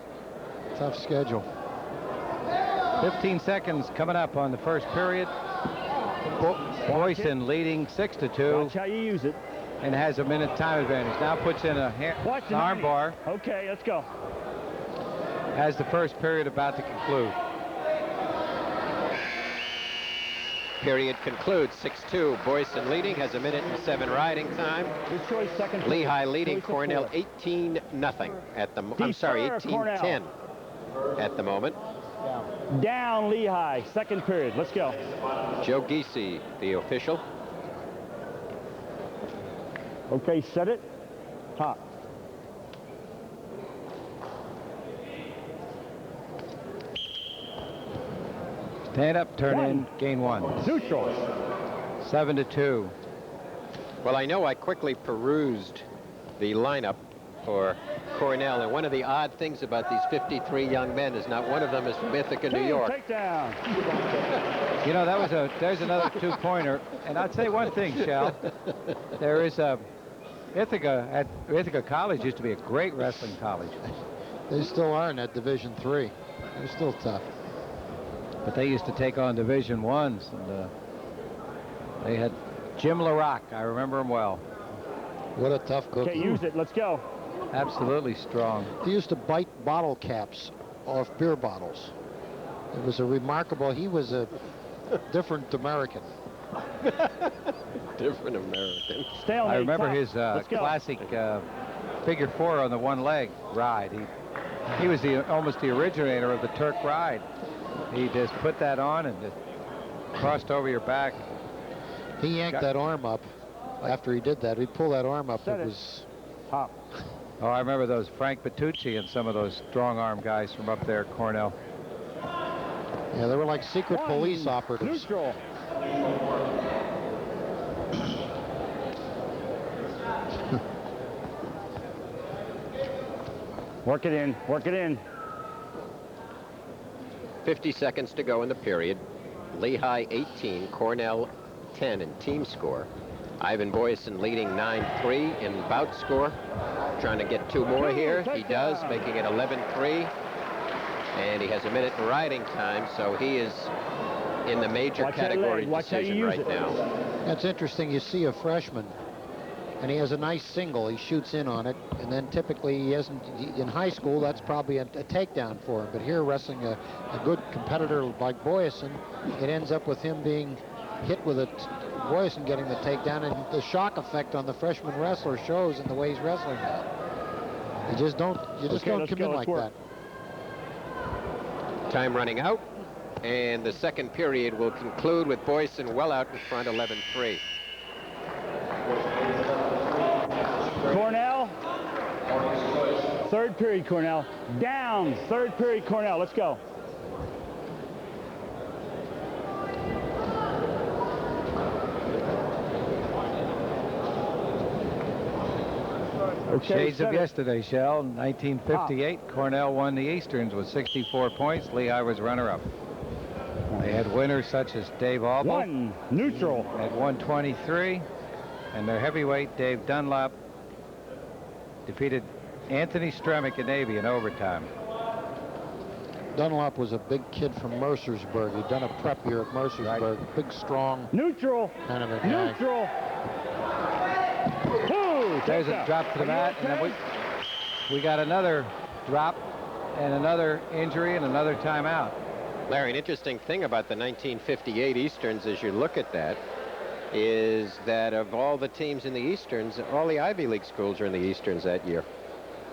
Tough schedule. 15 seconds coming up on the first period. Boyson leading 6-2. Watch how you use it. And has a minute time advantage. Now puts in an arm bar. Okay, let's go. As the first period about to conclude. Period concludes 6-2. Boyson leading, has a minute and 7 riding time. Your choice, second. Lehigh leading Cornell 18-0 at the. I'm sorry, 18-10 at the moment. Down Lehigh, second period. Let's go. Joe Giese, the official. Okay, set it. Top. Stand up, turn in, gain 1. Neutral. 7-2. Well, I know I quickly perused the lineup for Cornell, and one of the odd things about these 53 young men is not one of them is from Ithaca, New York. Takedown. You know, there's another two-pointer, and I'll say one thing, Shell. There is Ithaca College used to be a great wrestling college. They still are in that Division III. They're still tough. But they used to take on Division I's, and they had Jim LaRock. I remember him well. What a tough cook. Okay, use it. Let's go. Absolutely strong. He used to bite bottle caps off beer bottles. It was a remarkable, he was a different American. Different American. Stalemate. I remember top. his Let's go. classic figure 4 on the one leg ride. He was almost the originator of the Turk ride. He just put that on and just crossed over your back. He yanked that arm up after he did that. He'd pull that arm up. Set It it. was Top. Oh, I remember those Frank Bertucci and some of those strong arm guys from up there at Cornell. Yeah, they were like secret One. police operatives. Neutral. Work it in. Work it in. 50 seconds to go in the period. Lehigh 18, Cornell 10 in team score. Ivan Boyson leading 9-3 in bout score. Trying to get 2 more here. He does, making it 11-3. And he has a minute in riding time, so he is in the major category decision right now. That's interesting. You see a freshman, and he has a nice single. He shoots in on it, and then typically he hasn't. In high school, that's probably a takedown for him. But here, wrestling a good competitor like Boyson, it ends up with him being hit with Boyson getting the takedown, and the shock effect on the freshman wrestler shows in the way he's wrestling now. You just don't come in like that. Time running out, and the second period will conclude with Boyson well out in front, 11-3. Cornell. Third period, Cornell. Down. Third period, Cornell. Let's go. Okay, Shades of set it. yesterday, Shell. 1958, Cornell won the Easterns with 64 points. Lehigh was runner-up. They had winners such as Dave Albo. One. Neutral. At 123, and their heavyweight Dave Dunlap defeated Anthony Stremick in Navy in overtime. Dunlap was a big kid from Mercersburg. He'd done a prep year at Mercersburg. Right. Big, strong Neutral. kind of a guy. Neutral. Ooh, There's a drop to the mat, and then we got another drop and another injury and another timeout. Larry, an interesting thing about the 1958 Easterns as you look at that is that of all the teams in the Easterns, all the Ivy League schools are in the Easterns that year.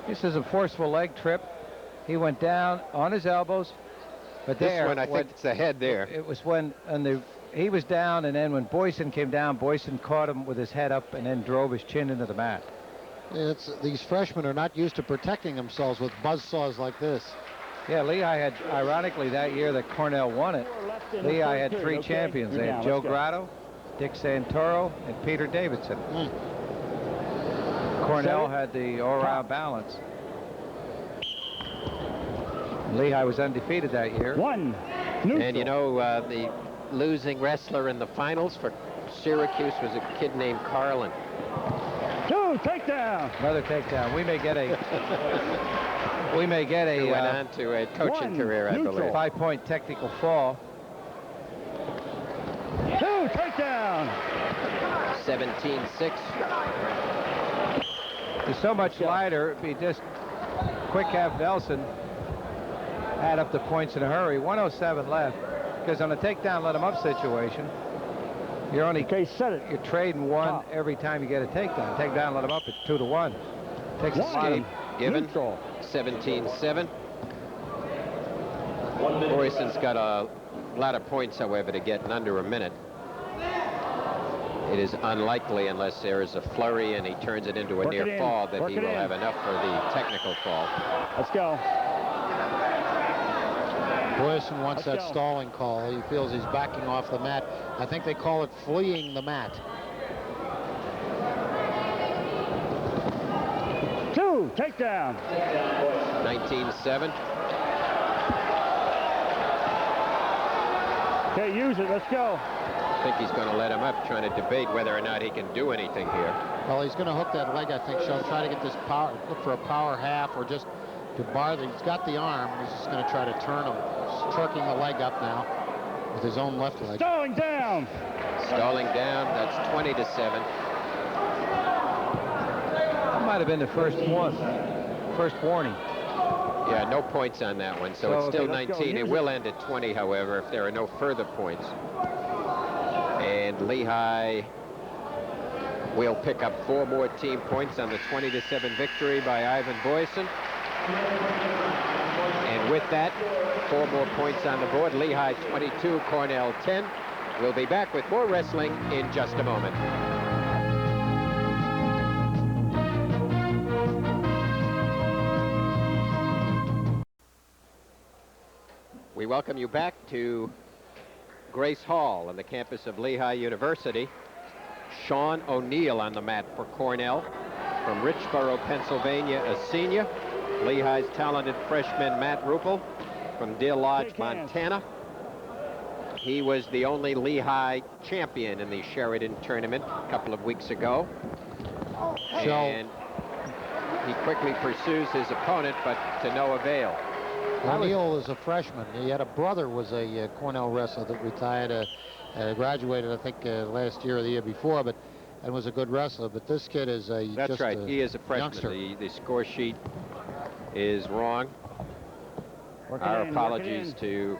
This is a forceful leg trip. He went down on his elbows, but This one, I think it's the head there. It was when he was down, and then when Boyson came down, Boyson caught him with his head up and then drove his chin into the mat. These freshmen are not used to protecting themselves with buzzsaws like this. Yeah, Lehigh had, ironically, that year that Cornell won it, Lehigh had 3 champions. They had Joe Grotto, Dick Santoro, and Peter Davidson. Cornell had the all-around balance. Lehigh was undefeated that year. One. Neutral. And you know, the losing wrestler in the finals for Syracuse was a kid named Carlin. 2. Takedown. Another takedown. We may get a Who went on to a coaching career, I believe. 5-point technical fall. 2. Takedown. 17-6. It's so much lighter. It'd be just quick have Nelson add up the points in a hurry. 107 left. Because on a takedown, let him up situation, you're only set it. you're trading 1 every time you get a takedown. Takedown, let him up at 2-1. Takes a Escape given. Neutral. 17-7. Boyson's got a lot of points, however, to get in under a minute. It is unlikely, unless there is a flurry and he turns it into a Work near it in. fall, that Work he it will in. have enough for the technical fall. Let's go. Boyson wants Let's that go. stalling call. He feels he's backing off the mat. I think they call it fleeing the mat. 2. Takedown. 19-7. Okay, use it. Let's go. I think he's going to let him up, trying to debate whether or not he can do anything here. Well, he's going to hook that leg, I think. She'll try to get this power, look for a power half, or just to bar the. He's got the arm. He's just going to try to turn him. He's turking the leg up now with his own left leg. Stalling down. Stalling down, that's 20-7. That might have been the first warning. Yeah, no points on that one, so it's still okay, let's go. 19. It Use will end at 20, however, if there are no further points. And Lehigh will pick up 4 more team points on the 20-7 victory by Ivan Boyson. And with that, 4 more points on the board. Lehigh 22, Cornell 10. We'll be back with more wrestling in just a moment. We welcome you back to Grace Hall on the campus of Lehigh University. Sean O'Neill on the mat for Cornell. From Richboro, Pennsylvania, a senior. Lehigh's talented freshman Matt Ruppel from Deer Lodge, Montana. He was the only Lehigh champion in the Sheridan tournament a couple of weeks ago. And he quickly pursues his opponent, but to no avail. O'Neill is a freshman. He had a brother was a Cornell wrestler that retired, graduated, I think, last year or the year before, and was a good wrestler. But this kid is a That's right. He is a freshman. Youngster. The score sheet is wrong. Our apologies to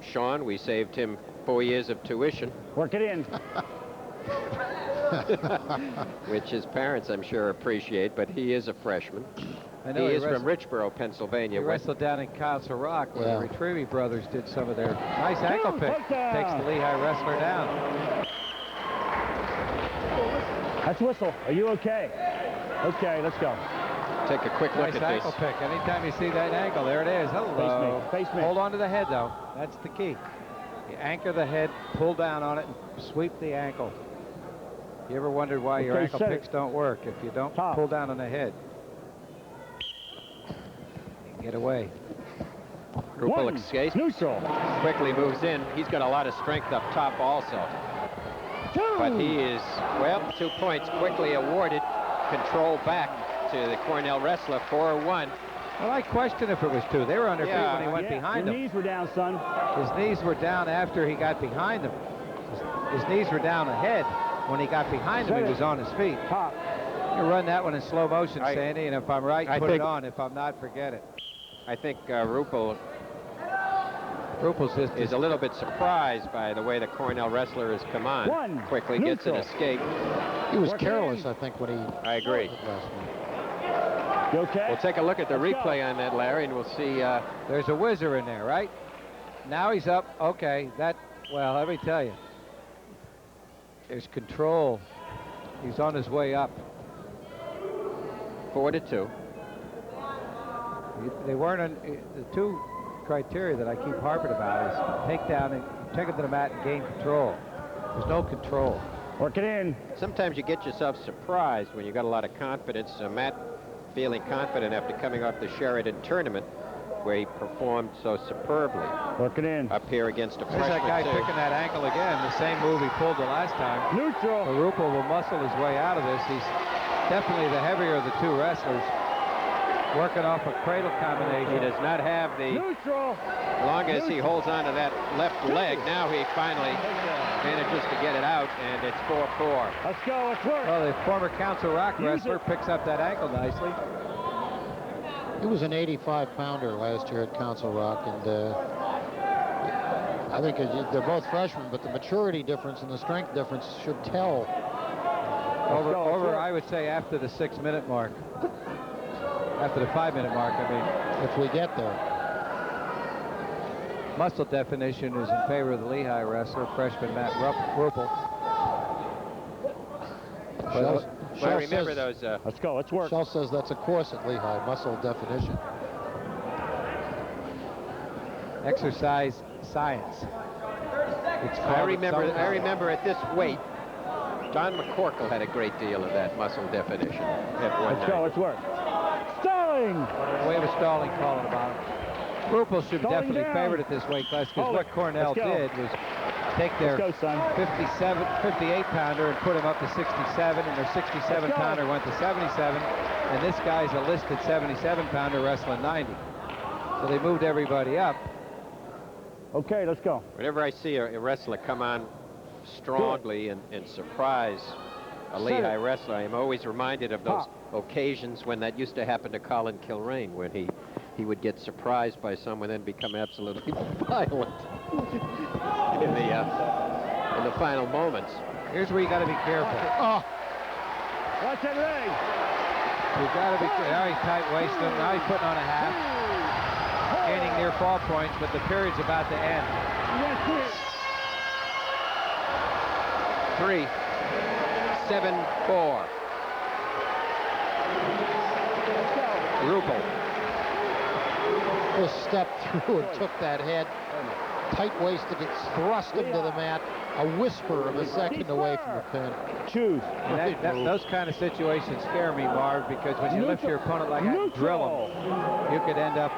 Sean. We saved him 4 years of tuition. Work it in. Which his parents, I'm sure, appreciate, but he is a freshman. I know he is from Richboro, Pennsylvania. He wrestled down in Council Rock where the Retrieve brothers did some of their nice ankle pick. Takes the Lehigh wrestler down. That's whistle. Are you okay? Okay, let's go. Take a quick look Nice at ankle this. pick. Anytime you see that ankle, there it is. Hello. Face me. Hold on to the head, though. That's the key. You anchor the head, pull down on it, and sweep the ankle. You ever wondered why your ankle picks don't work? If you don't pull down on the head. Get away. Ruppel escapes. Neutral. Quickly moves in. He's got a lot of strength up top also. But he is, well, 2 points quickly awarded. Control back to the Cornell wrestler, 4-1. Well, I question if it was 2. They were under feet when he went behind Your him. knees were down, son. His knees were down after he got behind him. His knees were down ahead. When he got behind him, he was on his feet. Top. You run that one in slow motion, Sandy, and if I'm right, put it on. If I'm not, forget it. I think Ruppel's just is a little bit surprised by the way the Cornell wrestler has come on. Quickly gets an escape. He was careless, I think, when he... I agree. You okay? We'll take a look at the replay on that, Larry, and we'll see. There's a whizzer in there, right? Now he's up. Okay, well, let me tell you. There's control. He's on his way up. 4-2. They weren't the 2 criteria that I keep harping about is take down and take it to the mat and gain control. There's no control. Work it in. Sometimes you get yourself surprised when you got a lot of confidence. Matt feeling confident after coming off the Sheridan tournament where he performed so superbly. Work it in. Up here against a freshman. There's that guy picking that ankle again. The same move he pulled the last time. Neutral. Ruppel will muscle his way out of this. He's definitely the heavier of the 2 wrestlers. Working off a cradle combination. He does not have the... Neutral. As long as he holds on to that left leg, now he finally manages to get it out, and it's 4-4. Let's go. Let's work. Well, the former Council Rock wrestler picks up that ankle nicely. He was an 85-pounder last year at Council Rock, and I think they're both freshmen, but the maturity difference and the strength difference should tell. Over, I would say, after the 6-minute mark. After the 5-minute mark, I mean. If we get there. Muscle definition is in favor of the Lehigh wrestler, freshman Matt Ruppel. I remember those. Let's go. Let's work. Shell says that's a course at Lehigh, muscle definition. Exercise science. I remember at this weight, Don McCorkle had a great deal of that muscle definition at one Let's go. Let's work. Stalling. We have a stalling calling about it. Ruppel should definitely favored at this weight class because what Cornell did was take their 58-pounder and put him up to 67, and their 67-pounder went to 77, and this guy's a listed 77-pounder wrestling 90. So they moved everybody up. Okay, let's go. Whenever I see a wrestler come on strongly and surprise a Lehigh wrestler, I am always reminded of those occasions when that used to happen to Colin Kilrain, when he would get surprised by someone and become absolutely violent in the in the final moments. Here's where you got to be careful. Oh, Watch that leg. You got to be. Now he's tight waisting him. Now he's putting on a half, gaining near fall points, but the period's about to end. That's it. 3-7-4. Rupel. just stepped through and took that head. Tight-waisted, it thrust him to the mat. A whisper of a second away from the pin. Choose. Those kind of situations scare me, Marv, because when you lift your opponent like that and drill him, you could end up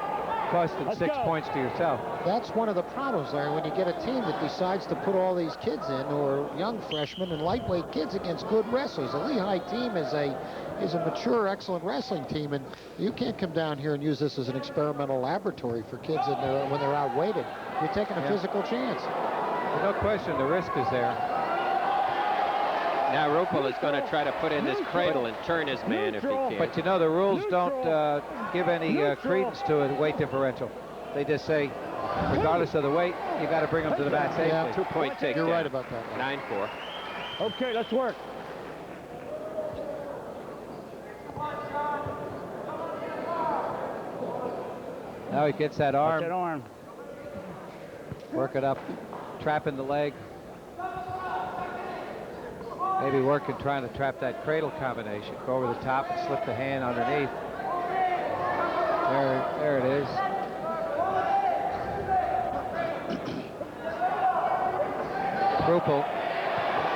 costing 6 points to yourself. That's one of the problems, Larry, when you get a team that decides to put all these kids in, or young freshmen and lightweight kids against good wrestlers. The Lehigh team is a mature, excellent wrestling team, and you can't come down here and use this as an experimental laboratory for kids when they're outweighted. You're taking a physical chance. No question, the risk is there. Now Rupel is going to try to put in this cradle and turn his man if he can. But you know, the rules don't give any credence to a weight differential. They just say, regardless of the weight, you got to bring them to the mat safely. Yeah, 2-point takedown. You're right about that. 9-4. Okay, let's work. Now he gets that arm. That arm. Work it up, trapping the leg. Maybe working, trying to trap that cradle combination. Go over the top and slip the hand underneath. There it is. Rupel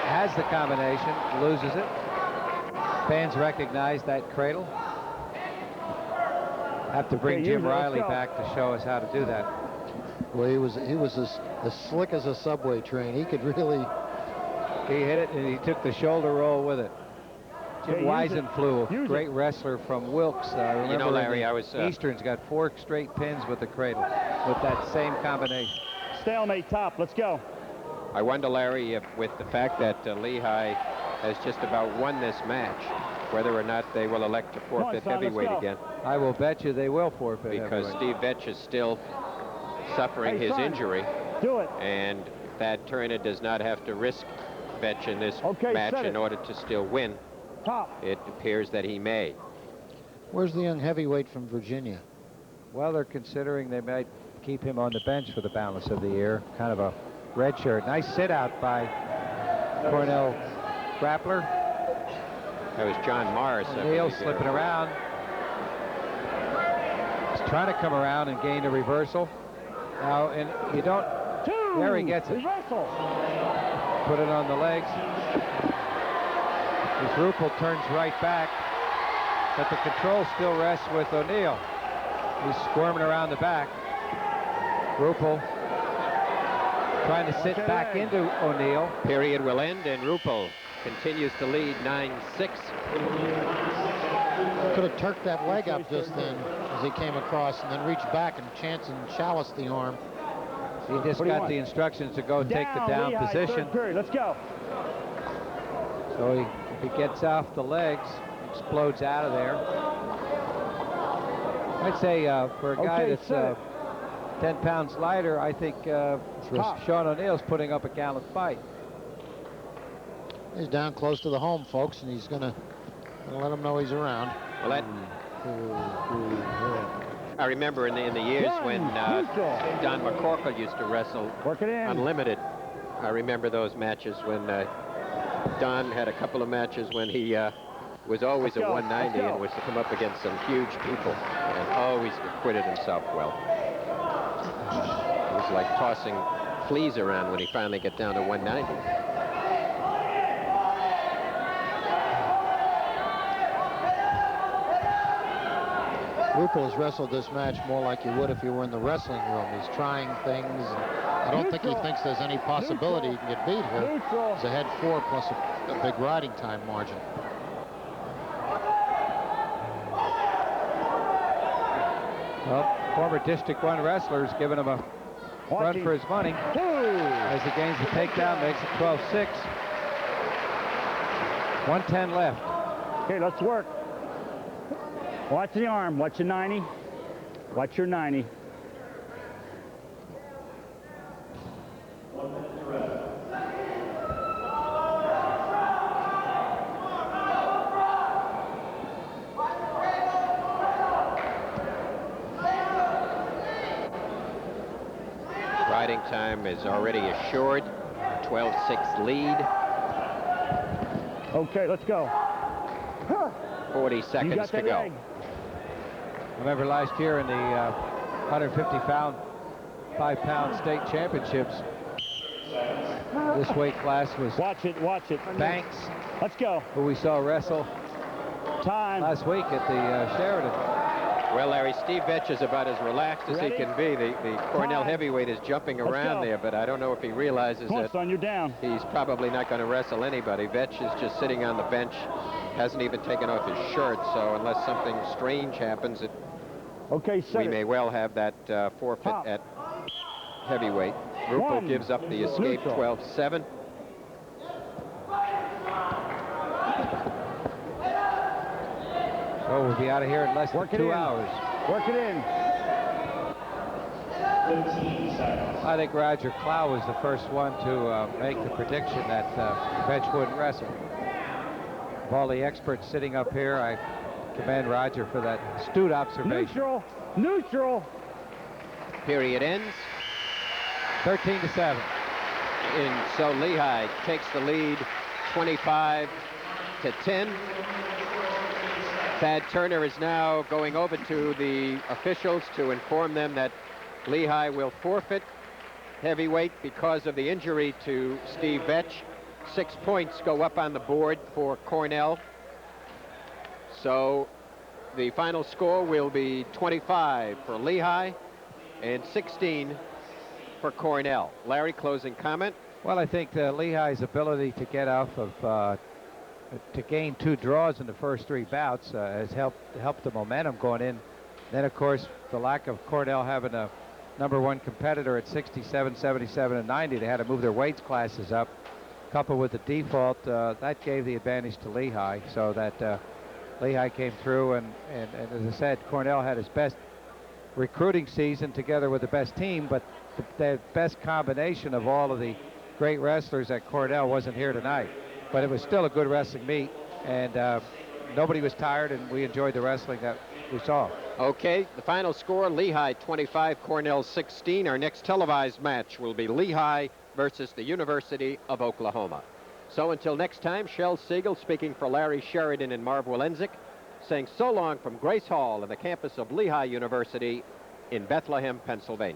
has the combination, loses it. Fans recognize that cradle. Have to bring Jim Riley back to show us how to do that. Well, he was as slick as a subway train. He could really. He hit it and he took the shoulder roll with it. Jim Weisenfluh, great wrestler from Wilkes. I remember, you know, Larry, I was Eastern's got 4 straight pins with the cradle with that same combination. Stalemate top. Let's go. I wonder, Larry, if with the fact that Lehigh has just about won this match, whether or not they will elect to forfeit heavyweight again. I will bet you they will forfeit because heavyweight. Steve Vetch is still suffering his injury. Do it. And Thad Turner does not have to risk Vetch in this match in order to still win. Top. It appears that he may. Where's the young heavyweight from Virginia? Well, they're considering they might keep him on the bench for the balance of the year. Kind of a red shirt. Nice sit out by Cornell grappler. That was John Morris. Neal slipping around. He's trying to come around and gain a reversal. Now, and you don't. There he gets it. Reversal. Put it on the legs. As Rupel turns right back, but the control still rests with O'Neal. He's squirming around the back. Rupel trying to sit back into O'Neal. Period will end, and Rupel continues to lead 9-6. Could have turked that leg up just then as he came across and then reached back and chaliced the arm. He just got the instructions to go take the down position. Let's go. So he gets off the legs, explodes out of there. I'd say for a guy that's 10 pounds lighter, I think Sean O'Neal's putting up a gallant fight. He's down close to the home, folks, and he's gonna let him know he's around. Well, that I remember in the years when Don McCorkle used to wrestle Unlimited. I remember those matches when Don had a couple of matches when he was always at 190 and was to come up against some huge people and always acquitted himself well. It was like tossing fleas around when he finally got down to 190. Rupel has wrestled this match more like you would if you were in the wrestling room. He's trying things. And I don't think he thinks there's any possibility he can get beat here. He's ahead 4 plus a big riding time margin. Well, former District 1 wrestler's giving him a run for his money. As he gains the takedown, makes it 12-6. 110 left. Okay, let's work. Watch the arm. Watch your 90. Watch your 90. time is already assured. 12-6 lead. Okay, let's go. 40 seconds to go. Leg. I remember last year in the 150-pound, 5-pound state championships, this weight class was Watch it. Banks, Let's go. who we saw wrestle Time. last week at the Sheridan. Well, Larry, Steve Vetch is about as relaxed as he Ready? can be. The Cornell Time. heavyweight is jumping around go. there, but I don't know if he realizes Come on, that son, you're down. he's probably not going to wrestle anybody. Vetch is just sitting on the bench, hasn't even taken off his shirt, so unless something strange happens, Okay, set we it. may well have that forfeit Top. at heavyweight. Ruppel One. gives up the escape, Neutral. 12-7. So we'll be out of here in less Work than it 2 in. hours. Work it in. I think Roger Clough was the first one to make the prediction that Vetch wouldn't wrestle. Of all the experts sitting up here, I commend Roger for that astute observation. Neutral. Period ends. 13-7. And so Lehigh takes the lead 25-10. Thad Turner is now going over to the officials to inform them that Lehigh will forfeit heavyweight because of the injury to Steve Vetch. 6 points go up on the board for Cornell. So the final score will be 25 for Lehigh and 16 for Cornell. Larry, closing comment? Well, I think Lehigh's ability to get off of to gain 2 draws in the first 3 bouts has helped the momentum going in. Then, of course, the lack of Cornell having a #1 competitor at 67, 77, and 90, they had to move their weight classes up. Coupled with the default, that gave the advantage to Lehigh, so that Lehigh came through, and as I said, Cornell had his best recruiting season together with the best team, but the best combination of all of the great wrestlers at Cornell wasn't here tonight. But it was still a good wrestling meet, and nobody was tired, and we enjoyed the wrestling that we saw. Okay, the final score, Lehigh 25, Cornell 16. Our next televised match will be Lehigh versus the University of Oklahoma. So until next time, Shel Siegel speaking for Larry Sheridan and Marv Walenzik, saying so long from Grace Hall and the campus of Lehigh University in Bethlehem, Pennsylvania.